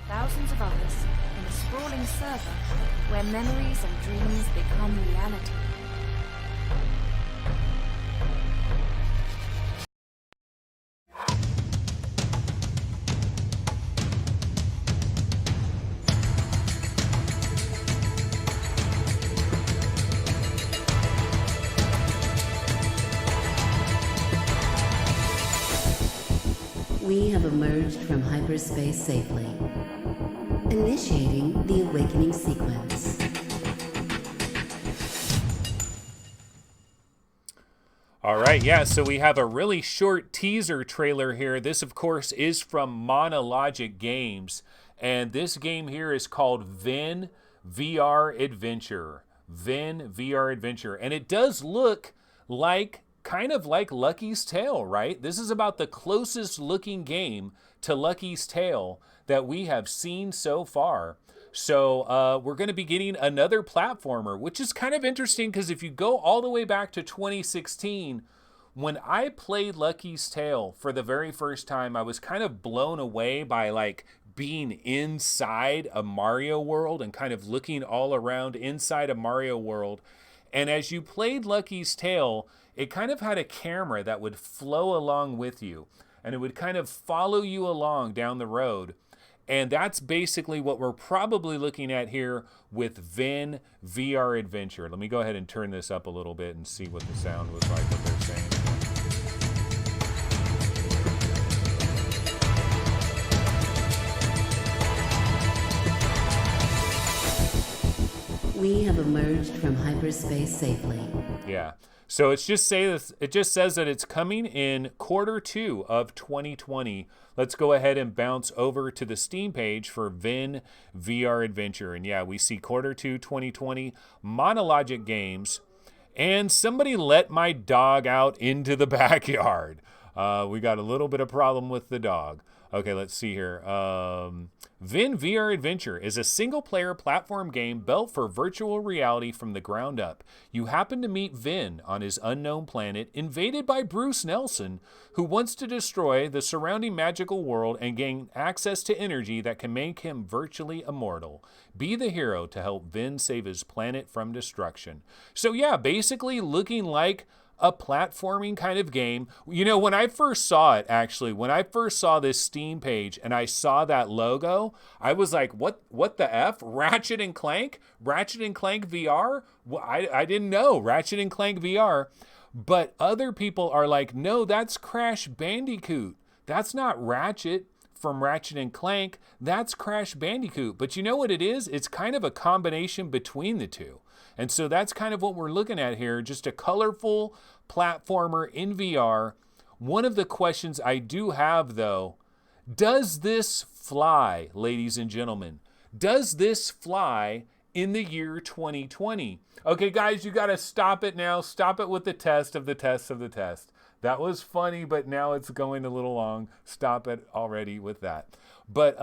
Thousands of others in a sprawling server where memories and dreams become reality. We have emerged from hyperspace safely. Initiating the awakening sequence. All right, yeah, so we have a really short teaser trailer here. This, of course, is from Monologic Games, and this game here is called Ven VR Adventure. Ven VR Adventure, and it does look like, kind of like Lucky's Tale, right? This is about the closest looking game to Lucky's Tale that we have seen so far. So we're going to be getting another platformer, which is kind of interesting because if you go all the way back to 2016, when I played Lucky's Tale for the very first time, I was kind of blown away by like being inside a Mario world and kind of looking all around inside a Mario world. And as you played Lucky's Tale, it kind of had a camera that would flow along with you, and it would kind of follow you along down the road. And that's basically what we're probably looking at here with Ven VR Adventure. Let me go ahead and turn this up a little bit and see what the sound was like, what they're saying. We have emerged from hyperspace safely. Yeah. So it just says that it's coming in Q2 of 2020. Let's go ahead and bounce over to the Steam page for Ven VR Adventure. And yeah, we see Q2 2020, Monologic Games. And somebody let my dog out into the backyard. We got a little bit of problem with the dog. Okay, let's see here. Ven VR Adventure is a single-player platform game built for virtual reality from the ground up. You happen to meet Ven on his unknown planet, invaded by Bruce Nelson, who wants to destroy the surrounding magical world and gain access to energy that can make him virtually immortal. Be the hero to help Ven save his planet from destruction. So yeah, basically looking like a platforming kind of game. You know, when I first saw it, actually, when I first saw this Steam page and I saw that logo, I was like, what the F? Ratchet and Clank? Ratchet and Clank VR? Well, I didn't know. Ratchet and Clank VR. But other people are like, no, that's Crash Bandicoot. That's not Ratchet from Ratchet and Clank. That's Crash Bandicoot. But you know what it is? It's kind of a combination between the two. And so that's kind of what we're looking at here, just a colorful platformer in VR. One of the questions I do have, though, does this fly, ladies and gentlemen? Does this fly in the year 2020? Okay, guys, you got to stop it now. Stop it with the test of the test of the test. That was funny, but now it's going a little long. Stop it already with that. But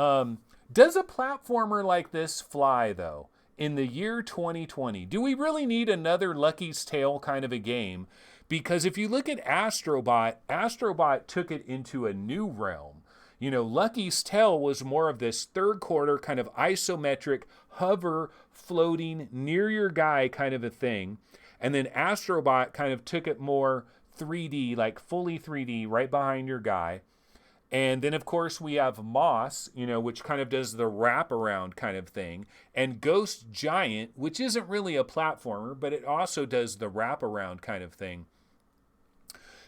does a platformer like this fly, though? In the year 2020, do we really need another Lucky's Tale kind of a game? Because if you look at Astrobot, Astrobot took it into a new realm. You know, Lucky's Tale was more of this third quarter kind of isometric, hover, floating, near your guy kind of a thing. And then Astrobot kind of took it more 3D, like fully 3D, right behind your guy. And then, of course, we have Moss, you know, which kind of does the wraparound kind of thing. And Ghost Giant, which isn't really a platformer, but it also does the wraparound kind of thing.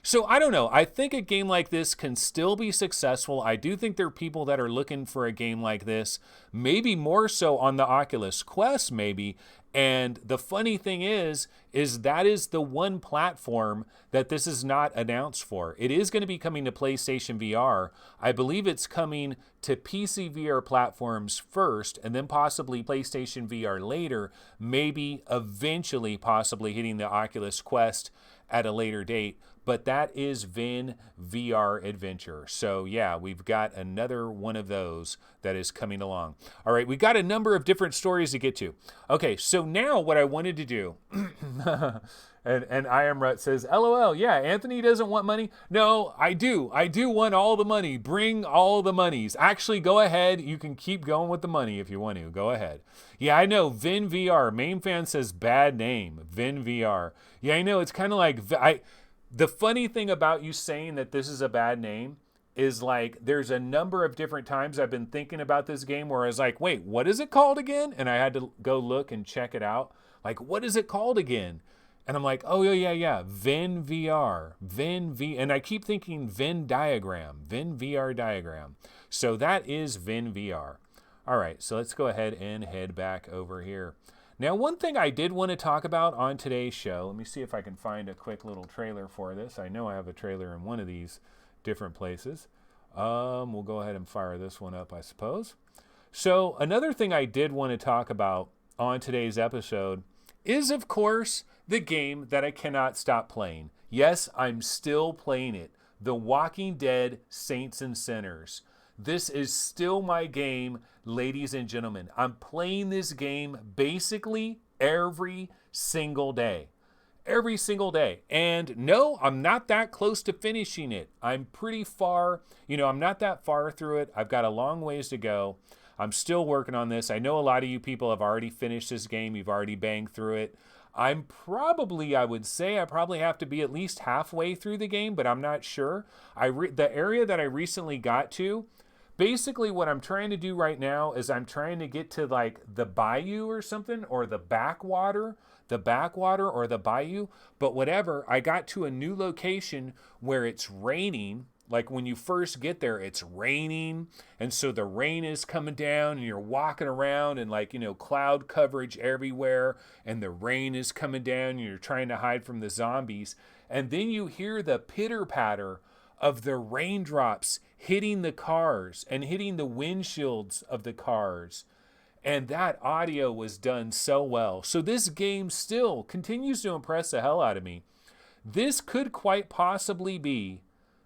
So I don't know. I think a game like this can still be successful. I do think there are people that are looking for a game like this, maybe more so on the Oculus Quest, maybe. And the funny thing is that is the one platform that this is not announced for. It is going to be coming to PlayStation VR. I believe it's coming to PC VR platforms first, and then possibly PlayStation VR later, maybe eventually possibly hitting the Oculus Quest at a later date. But that is Ven VR Adventure. So yeah, we've got another one of those that is coming along. All right, we got a number of different stories to get to. Okay, so now what I wanted to do, and I Am Rut says, LOL, yeah, Anthony doesn't want money. No, I do. I do want all the money. Bring all the monies. Actually, go ahead. You can keep going with the money if you want to. Go ahead. Yeah, I know. Ven VR. Main fan says bad name. Ven VR. Yeah, I know. It's kind of like... The funny thing about you saying that this is a bad name is like there's a number of different times I've been thinking about this game where I was like, wait, what is it called again? And I had to go look and check it out. Like, what is it called again? And I'm like, oh, yeah. Ven VR. And I keep thinking Venn diagram. Ven VR diagram. So that is Ven VR. All right, so let's go ahead and head back over here. Now, one thing I did want to talk about on today's show, let me see if I can find a quick little trailer for this. I know I have a trailer in one of these different places. We'll go ahead and fire this one up, I suppose. So another thing I did want to talk about on today's episode is, of course, the game that I cannot stop playing. Yes, I'm still playing it. The Walking Dead Saints and Sinners. This is still my game, ladies and gentlemen. I'm playing this game basically every single day. Every single day. And no, I'm not that close to finishing it. I'm pretty far, I'm not that far through it. I've got a long ways to go. I'm still working on this. I know a lot of you people have already finished this game. You've already banged through it. I would say I probably have to be at least halfway through the game, but I'm not sure. The area that I recently got to, basically what I'm trying to do right now is I'm trying to get to like the bayou or something, or the backwater or the bayou, but whatever. I got to a new location where it's raining. Like when you first get there, it's raining. And so the rain is coming down and you're walking around and cloud coverage everywhere. And the rain is coming down and you're trying to hide from the zombies. And then you hear the pitter patter of the raindrops hitting the cars and hitting the windshields of the cars. And that audio was done so well. So this game still continues to impress the hell out of me. This could quite possibly be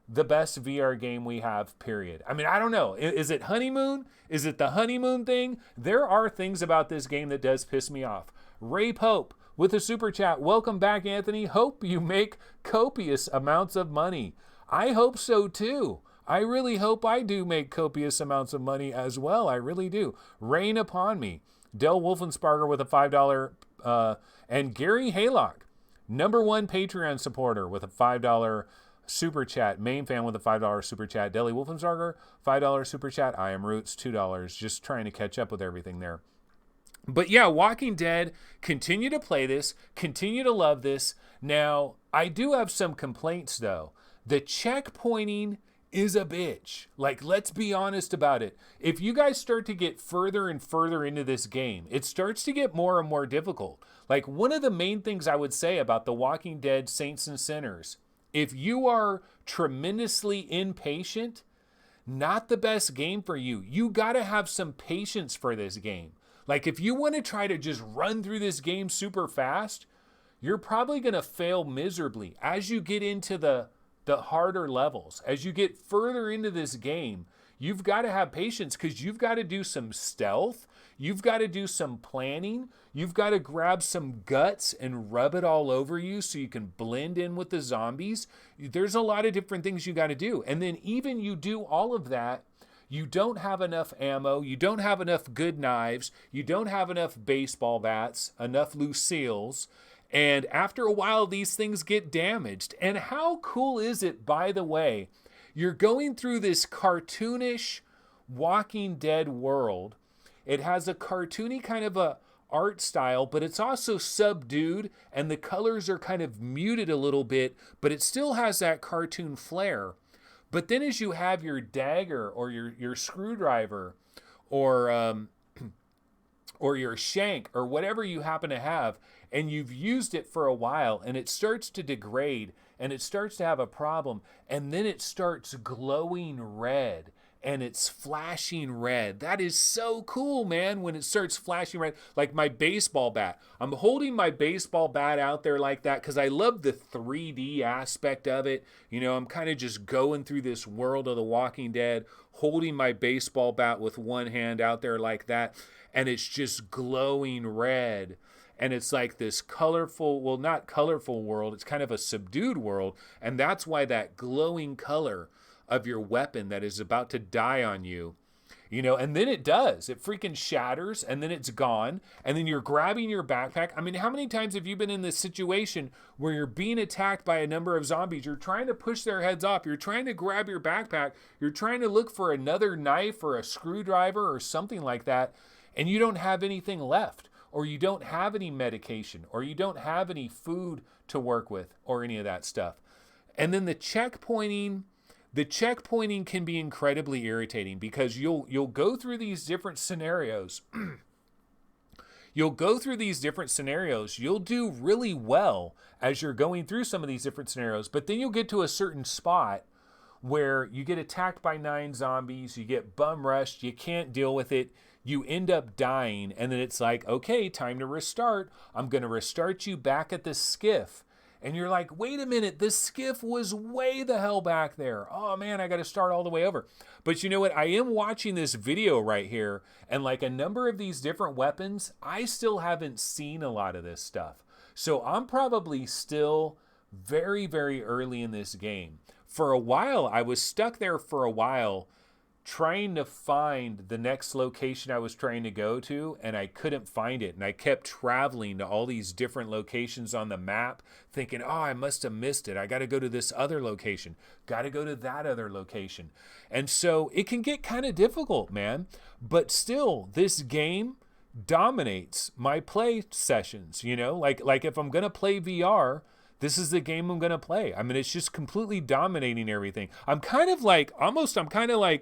the best VR game we have, period. I mean, I don't know. Is it honeymoon? Is it the honeymoon thing? There are things about this game that does piss me off. Ray Pope with a super chat. Welcome back, Anthony. Hope you make copious amounts of money. I hope so too. I really hope I do make copious amounts of money as well. I really do. Rain upon me. Del Wolfensparger with a $5, and Gary Haylock, #1 Patreon supporter with a $5 super chat. Main fan with a $5 super chat. Deli Wolfenstarger, $5 super chat. I am Roots, $2. Just trying to catch up with everything there. But yeah, Walking Dead, continue to play this. Continue to love this. Now, I do have some complaints though. The checkpointing is a bitch. Like, let's be honest about it. If you guys start to get further and further into this game, it starts to get more and more difficult. Like, one of the main things I would say about The Walking Dead Saints and Sinners, if you are tremendously impatient, not the best game for you. You got to have some patience for this game. Like, if you want to try to just run through this game super fast, you're probably going to fail miserably as you get into the harder levels. As you get further into this game, you've got to have patience because you've got to do some stealth. You've got to do some planning. You've got to grab some guts and rub it all over you so you can blend in with the zombies. There's a lot of different things you got to do. And then even you do all of that, you don't have enough ammo. You don't have enough good knives. You don't have enough baseball bats, enough Lucille's. And after a while, these things get damaged. And how cool is it, by the way, you're going through this cartoonish Walking Dead world. It has a cartoony kind of a art style, but it's also subdued and the colors are kind of muted a little bit, but it still has that cartoon flair. But then as you have your dagger or your screwdriver or your shank or whatever you happen to have, and you've used it for a while and it starts to degrade and it starts to have a problem, and then it starts glowing red and it's flashing red. That is so cool, man, when it starts flashing red. Like my baseball bat. I'm holding my baseball bat out there like that because I love the 3D aspect of it. I'm kind of just going through this world of The Walking Dead, holding my baseball bat with one hand out there like that, and it's just glowing red. And it's like this colorful, well, not colorful world, it's kind of a subdued world, and that's why that glowing color of your weapon that is about to die on you, and then it freaking shatters, and then it's gone, and then you're grabbing your backpack. I mean, how many times have you been in this situation where you're being attacked by a number of zombies, you're trying to push their heads off, you're trying to grab your backpack, you're trying to look for another knife or a screwdriver or something like that, and you don't have anything left, or you don't have any medication, or you don't have any food to work with, or any of that stuff. And then the checkpointing, the checkpointing can be incredibly irritating because you'll go through these different scenarios. You'll go through these different scenarios. You'll do really well as you're going through some of these different scenarios, but then you'll get to a certain spot where you get attacked by 9 zombies, you get bum rushed, you can't deal with it, you end up dying, and then it's like, okay, time to restart. I'm going to restart you back at the skiff. And you're like, wait a minute, this skiff was way the hell back there. Oh man, I got to start all the way over. But you know what? I am watching this video right here, and like a number of these different weapons, I still haven't seen a lot of this stuff. So I'm probably still very, very early in this game. For a while, I was stuck there for a while trying to find the next location I was trying to go to, and I couldn't find it. And I kept traveling to all these different locations on the map, thinking, oh, I must have missed it. I got to go to this other location. Got to go to that other location. And so it can get kind of difficult, man. But still, this game dominates my play sessions, you know? Like if I'm going to play VR, this is the game I'm going to play. I mean, it's just completely dominating everything. I'm kind of like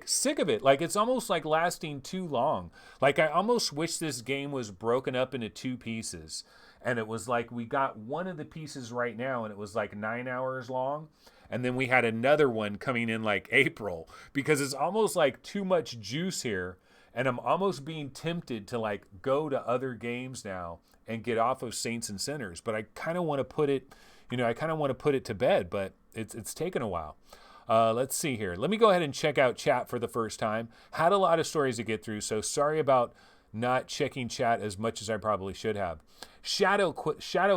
sick of it. Like it's almost like lasting too long. Like I almost wish this game was broken up into 2 pieces. And it was like we got one of the pieces right now and it was like 9 hours long. And then we had another one coming in like April, because it's almost like too much juice here. And I'm almost being tempted to like go to other games now and get off of Saints and Sinners. But I kind of want to put it, to bed, but it's taken a while. Let's see here. Let me go ahead and check out chat for the first time. Had a lot of stories to get through, so sorry about not checking chat as much as I probably should have. Shadow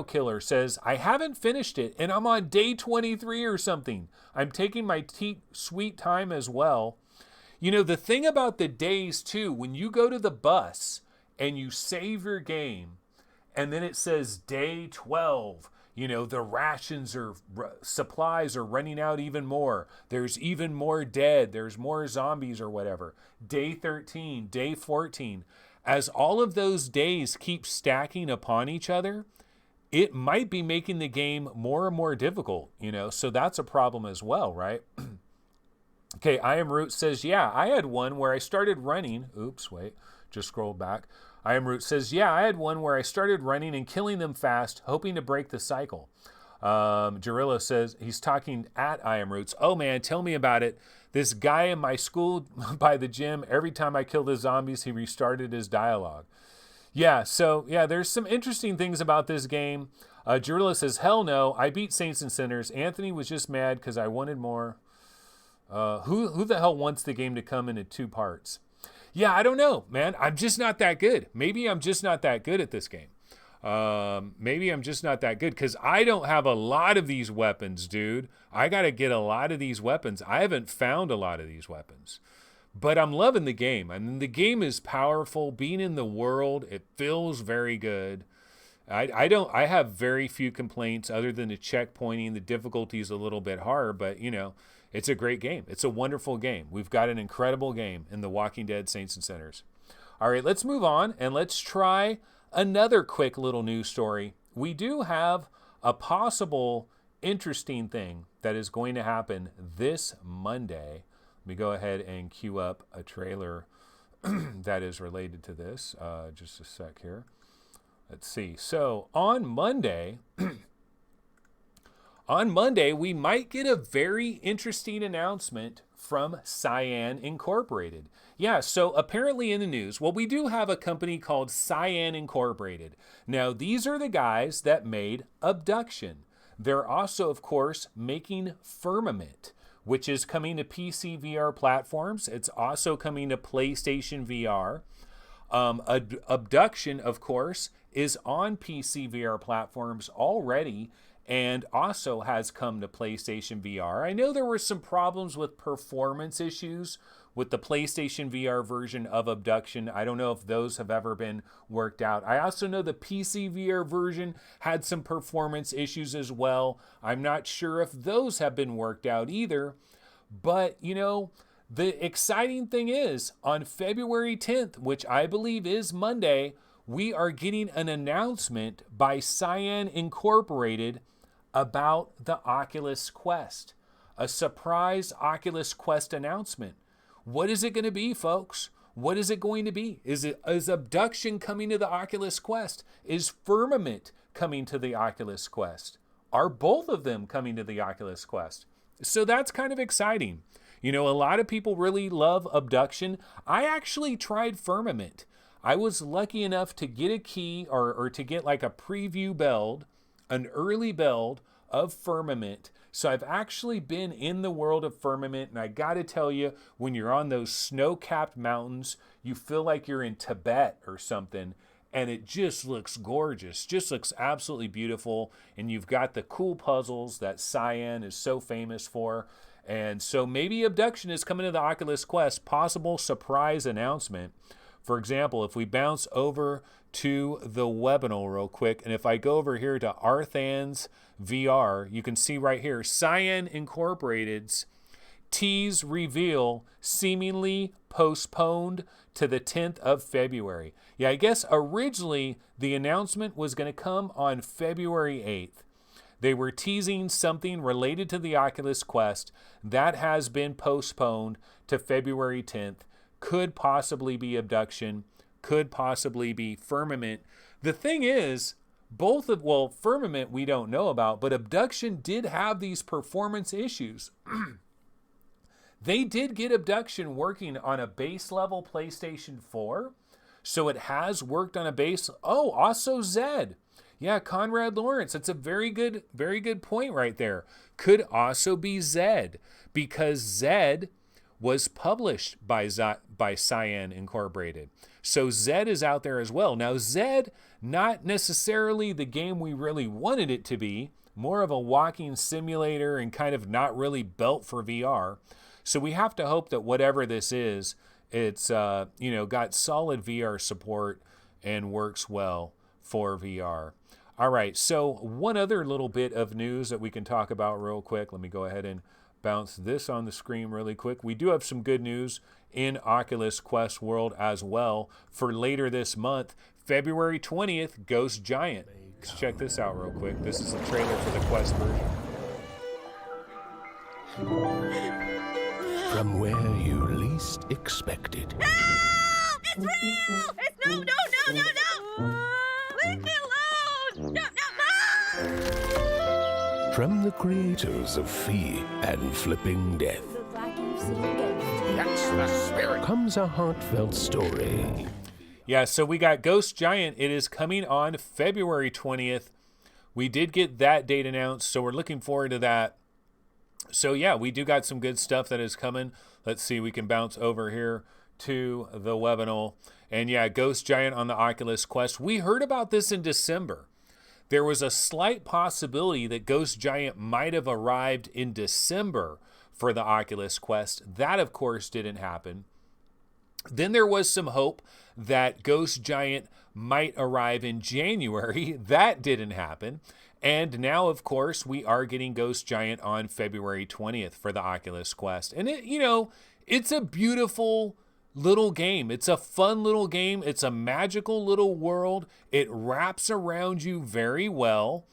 Killer says, I haven't finished it, and I'm on day 23 or something. I'm taking my sweet time as well. You know, the thing about the days, too, when you go to the bus and you save your game, and then it says day 12, you know, the supplies are running out even more. There's even more dead. There's more zombies or whatever. Day 13, day 14. As all of those days keep stacking upon each other, it might be making the game more and more difficult, you know, so that's a problem as well, right? Okay, I Am Root says, yeah, I had one where I started running. Oops, wait, just scroll back. I Am Root says, yeah, I had one where I started running and killing them fast, hoping to break the cycle. Jarilla says, he's talking at I Am Roots. Oh man, tell me about it. This guy in my school by the gym, every time I killed the zombies, he restarted his dialogue. Yeah, so yeah, there's some interesting things about this game. Jarilla says, hell no, I beat Saints and Sinners. Anthony was just mad because I wanted more. Who the hell wants the game to come into 2 parts? Yeah, I don't know, man. I'm just not that good. Maybe I'm just not that good at this game. Maybe I'm just not that good because I don't have a lot of these weapons, dude. I got to get a lot of these weapons. I haven't found a lot of these weapons. But I'm loving the game. I mean, the game is powerful. Being in the world, it feels very good. I have very few complaints other than the checkpointing. The difficulty is a little bit hard, but, you know, it's a great game. It's a wonderful game. We've got an incredible game in The Walking Dead Saints and Sinners. All right, let's move on and let's try another quick little news story. We do have a possible interesting thing that is going to happen this Monday. Let me go ahead and queue up a trailer that is related to this. Just a sec here. Let's see. So on Monday... On Monday, we might get a very interesting announcement from Cyan Incorporated. Yeah, so apparently in the news, well, we do have a company called Cyan Incorporated. Now, these are the guys that made Abduction. They're also, of course, making Firmament, which is coming to PC VR platforms. It's also coming to PlayStation VR. Abduction, of course, is on PC VR platforms already, and also has come to PlayStation VR. I know there were some problems with performance issues with the PlayStation VR version of Abduction. I don't know if those have ever been worked out. I also know the PC VR version had some performance issues as well. I'm not sure if those have been worked out either. But, you know, the exciting thing is, on February 10th, which I believe is Monday, we are getting an announcement by Cyan Incorporated about the Oculus Quest. a surprise Oculus Quest announcement. What is it going to be, folks? What is it going to be? Is Abduction coming to the Oculus Quest? Is Firmament coming to the Oculus Quest? Are both of them coming to the Oculus Quest? So that's kind of exciting. You know, a lot of people really love Abduction. I actually tried Firmament. I was lucky enough to get a key or to get like a preview build, an early build of Firmament. So I've actually been in the world of Firmament, and I got to tell you, when you're on those snow-capped mountains, you feel like you're in Tibet or something, and it just looks gorgeous, just looks absolutely beautiful, and you've got the cool puzzles that Cyan is so famous for. And so maybe Abduction is coming to the Oculus Quest, possible surprise announcement. For example, if we bounce over to the webinar real quick, and if I go over here to Arthan's VR, you can see right here, Cyan Incorporated's tease reveal seemingly postponed to the 10th of February. Yeah, I guess originally the announcement was going to come on February 8th. They were teasing something related to the Oculus Quest that has been postponed to February 10th. Could possibly be Abduction, could possibly be Firmament. The thing is, Firmament we don't know about, but Abduction did have these performance issues. They did get Abduction working on a base level PlayStation 4, so it has worked on a base. Oh, also Zed. Yeah, Conrad Lawrence. That's a very good point right there. Could also be Zed, because Zed was published by Cyan Incorporated. So Zed is out there as well. Now Zed, not necessarily the game we really wanted it to be, more of a walking simulator and kind of not really built for VR. So we have to hope that whatever this is, it's got solid VR support and works well for VR. All right, so one other little bit of news that we can talk about real quick. Let me go ahead and bounce this on the screen really quick. We do have some good news in Oculus Quest world as well for later this month. February 20th, Ghost Giant. Let's check this out real quick. This is a trailer for the Quest version. From where you least expected. No! It's real! It's no! Leave me alone! No! From the creators of Fee and Flipping Death. Look like you've seen a ghost. That's the spirit. Comes a heartfelt story. Yeah, so we got Ghost Giant. It is coming on February 20th. We did get that date announced, so we're looking forward to that. So yeah, we do got some good stuff that is coming. Let's see, we can bounce over here to the webinar. And yeah, Ghost Giant on the Oculus Quest. We heard about this in December. There was a slight possibility that Ghost Giant might have arrived in December for the Oculus Quest. That, of course, didn't happen. Then there was some hope that Ghost Giant might arrive in January. That didn't happen. And now, of course, we are getting Ghost Giant on February 20th for the Oculus Quest. And it's a beautiful little game. It's a fun little game. It's a magical little world. It wraps around you very well.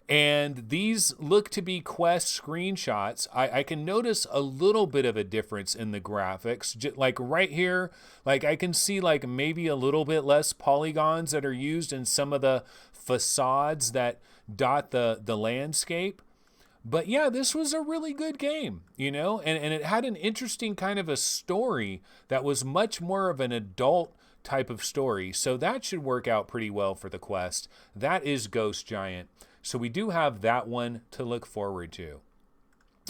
And these look to be Quest screenshots. I can notice a little bit of a difference in the graphics. Like right here, like I can see like maybe a little bit less polygons that are used in some of the facades that dot the landscape. But yeah, this was a really good game, and it had an interesting kind of a story that was much more of an adult type of story. So that should work out pretty well for the Quest. That is Ghost Giant. So we do have that one to look forward to.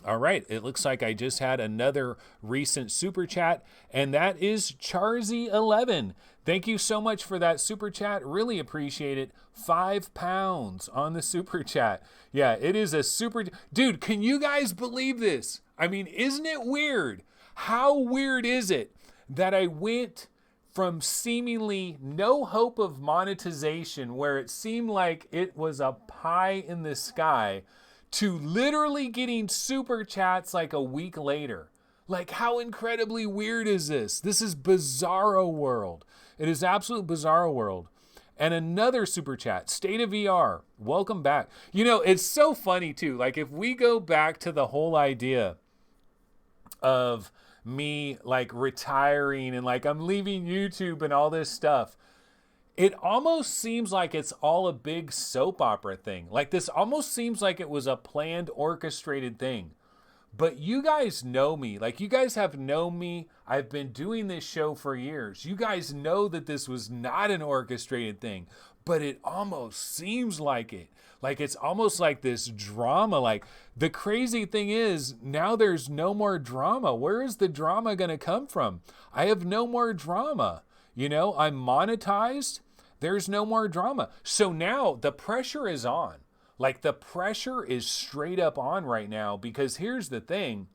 All right, it looks like I just had another recent super chat, and that is Charzy11. Thank you so much for that super chat. Really appreciate it. £5 on the super chat. Yeah, it is a super... Dude, can you guys believe this? I mean, isn't it weird? How weird is it that I went from seemingly no hope of monetization, where it seemed like it was a pie in the sky, to literally getting super chats like a week later? Like, how incredibly weird is this? This is bizarro world. It is absolute bizarro world. And another super chat, State of VR, welcome back. It's so funny too. Like, if we go back to the whole idea of me like retiring and like I'm leaving YouTube and all this stuff. It almost seems like it's all a big soap opera thing. Like this almost seems like it was a planned, orchestrated thing. But you guys know me. Like you guys have known me. I've been doing this show for years. You guys know that this was not an orchestrated thing. But it almost seems like it. Like it's almost like this drama. Like the crazy thing is now there's no more drama. Where is the drama going to come from? I have no more drama. You know, I'm monetized. There's no more drama. So now the pressure is on. Like the pressure is straight up on right now because here's the thing.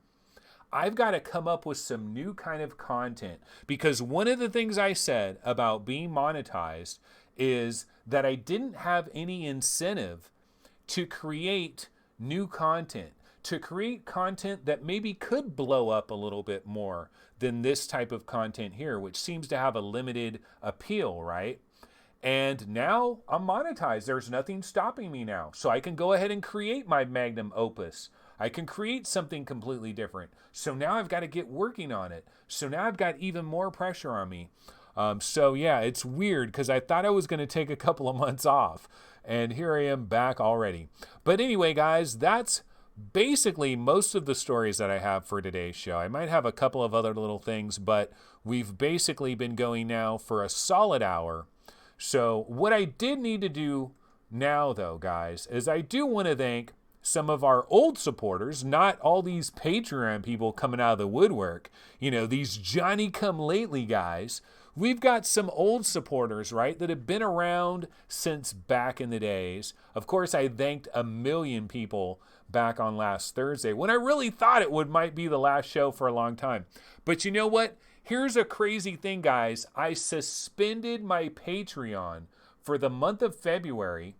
I've got to come up with some new kind of content because one of the things I said about being monetized is that I didn't have any incentive to create new content, to create content that maybe could blow up a little bit more than this type of content here, which seems to have a limited appeal, right? And now I'm monetized. There's nothing stopping me now. So I can go ahead and create my magnum opus. I can create something completely different. So now I've got to get working on it. So now I've got even more pressure on me. So yeah, it's weird because I thought I was going to take a couple of months off. And here I am back already. But anyway, guys, that's basically most of the stories that I have for today's show. I might have a couple of other little things, but we've basically been going now for a solid hour. So what I did need to do now, though, guys, is I do want to thank some of our old supporters, not all these Patreon people coming out of the woodwork, you know, these Johnny-come-lately guys. We've got some old supporters, right, that have been around since back in the days. Of course, I thanked 1 million people back on last Thursday when I really thought it might be the last show for a long time. But you know what? Here's a crazy thing, guys. I suspended my Patreon for the month of February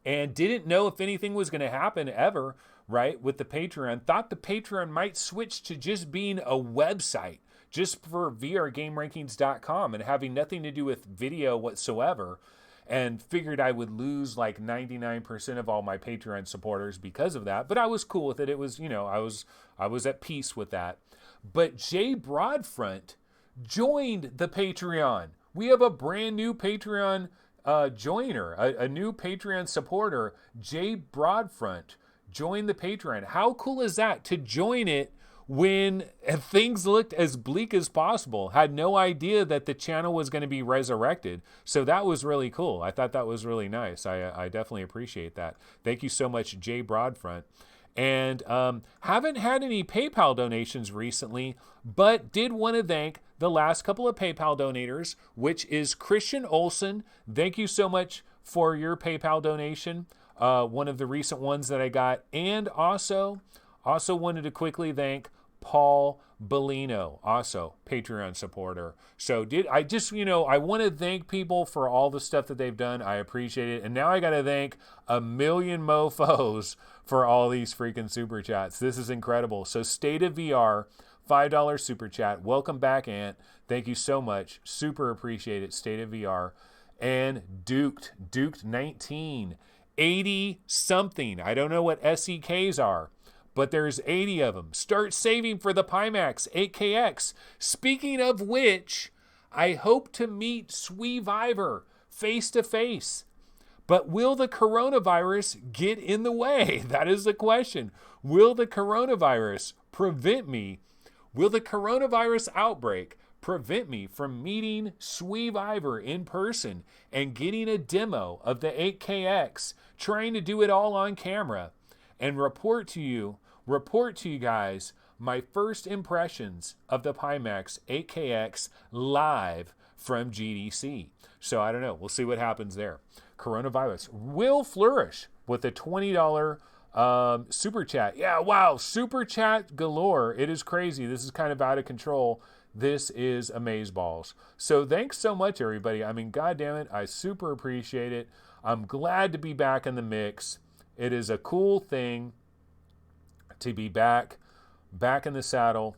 and didn't know if anything was going to happen ever, right, with the Patreon. Thought the Patreon might switch to just being a website, just for VRGameRankings.com and having nothing to do with video whatsoever. And figured I would lose like 99% of all my Patreon supporters because of that. But I was cool with it. It was, you know, I was at peace with that. But Jay Broadfront joined the Patreon. We have a brand new Patreon joiner, a new Patreon supporter. Jay Broadfront joined the Patreon. How cool is that to join it when things looked as bleak as possible? Had no idea that the channel was going to be resurrected. So that was really cool. I thought that was really nice. I definitely appreciate that. Thank you so much, Jay Broadfront. And haven't had any PayPal donations recently, but did want to thank the last couple of PayPal donators, which is Christian Olson. Thank you so much for your PayPal donation, one of the recent ones that I got. And also wanted to quickly thank Paul Bellino, also Patreon supporter. So I want to thank people for all the stuff that they've done. I appreciate it. And now I got to thank 1 million mofos for all these freaking super chats. This is incredible. So State of VR, $5 super chat. Welcome back, Ant. Thank you so much. Super appreciate it. State of VR. And Duked 19, 80 something. I don't know what SEKs are, but there's 80 of them. Start saving for the Pimax 8KX. Speaking of which, I hope to meet Sweeviver face to face. But will the coronavirus get in the way? That is the question. Will the coronavirus prevent me? Will the coronavirus outbreak prevent me from meeting Sweeviver in person and getting a demo of the 8KX, trying to do it all on camera, and report to you guys my first impressions of the Pimax 8KX live from GDC. So I don't know. We'll see what happens there. Coronavirus will flourish with a $20 super chat. Yeah, wow. Super chat galore. It is crazy. This is kind of out of control. This is amazeballs. So thanks so much, everybody. I mean, God damn it. I super appreciate it. I'm glad to be back in the mix. It is a cool thing to be back in the saddle.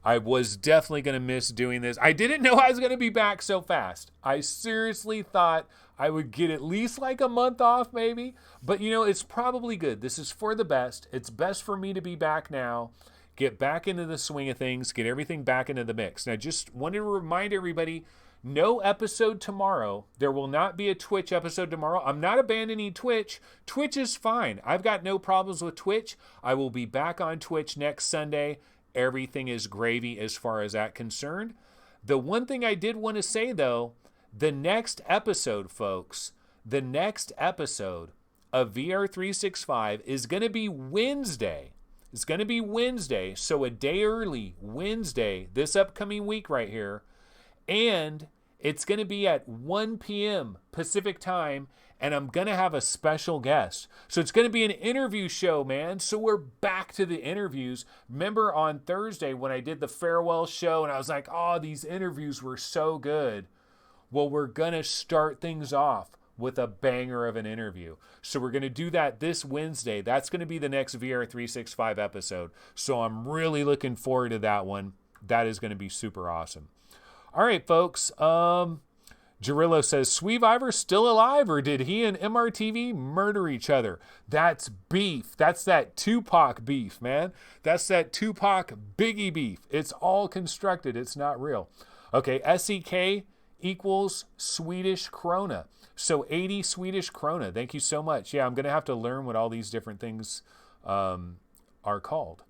I was definitely going to miss doing this. I didn't know I was going to be back so fast. I seriously thought I would get at least like a month off maybe. But, you know, it's probably good. This is for the best. It's best for me to be back now. get back into the swing of things, get everything back into the mix. Now, just wanted to remind everybody, no episode tomorrow. There will not be a Twitch episode tomorrow. I'm not abandoning Twitch. Twitch is fine. I've got no problems with Twitch. I will be back on Twitch next Sunday. Everything is gravy as far as that concerned. The one thing I did want to say, though, the next episode, folks, the next episode of VR365 is going to be Wednesday. It's going to be Wednesday, so a day early, Wednesday, this upcoming week right here. And it's going to be at 1 p.m. Pacific time, and I'm going to have a special guest. So it's going to be an interview show, man. So we're back to the interviews. Remember on Thursday when I did the farewell show, and I was like, oh, these interviews were so good. Well, we're going to start things off with a banger of an interview. So we're going to do that this Wednesday. That's going to be the next VR365 episode. So I'm really looking forward to that one. That is going to be super awesome. All right, folks. Jarillo says, Sweeviver still alive, or did he and MRTV murder each other? That's beef. That's that Tupac beef, man. That's that Tupac Biggie beef. It's all constructed. It's not real. Okay, SEK equals Swedish krona. So 80 Swedish krona. Thank you so much. Yeah, I'm going to have to learn what all these different things are called.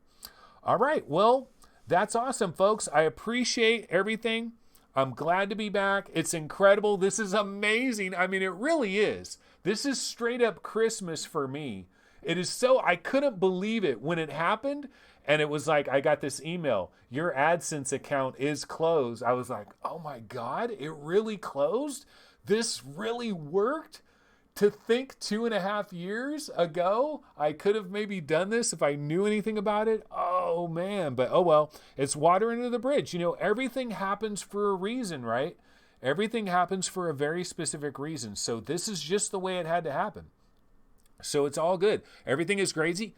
All right, well, that's awesome, folks. I appreciate everything. I'm glad to be back. It's incredible. This is amazing. I mean, it really is. This is straight up Christmas for me. It is so, I couldn't believe it when it happened. And it was like, I got this email, your AdSense account is closed. I was like, oh my God, it really closed? This really worked? To think 2.5 years ago, I could have maybe done this if I knew anything about it. Oh man, but oh well, it's water under the bridge. You know, everything happens for a reason, right? Everything happens for a very specific reason. So this is just the way it had to happen. So it's all good. Everything is crazy.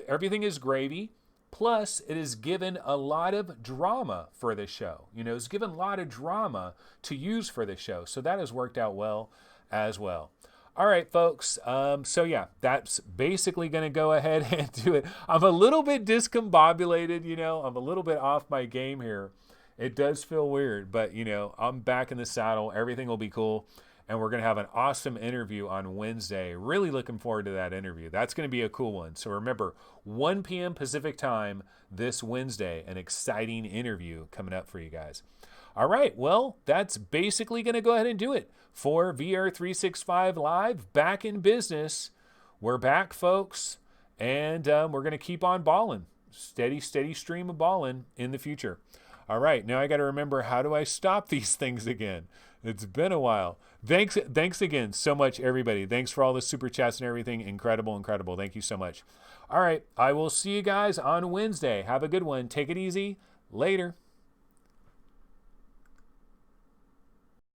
Everything is gravy. Plus, it has given a lot of drama for the show. You know, it's given a lot of drama to use for the show. So that has worked out well as well. All right, folks. So yeah, that's basically going to go ahead and do it. I'm a little bit discombobulated, you know. I'm a little bit off my game here. It does feel weird, but, you know, I'm back in the saddle. Everything will be cool. And we're going to have an awesome interview on Wednesday. Really looking forward to that interview. That's going to be a cool one. So remember, 1 p.m. Pacific time this Wednesday, an exciting interview coming up for you guys. All right, well, that's basically going to go ahead and do it for VR365 Live. Back in business. We're back, folks, and we're going to keep on balling. Steady stream of balling in the future. All right, now I got to remember, how do I stop these things again? It's been a while. Thanks again so much, everybody. Thanks for all the super chats and everything. Incredible. Thank you so much. All right, I will see you guys on Wednesday. Have a good one. Take it easy. Later.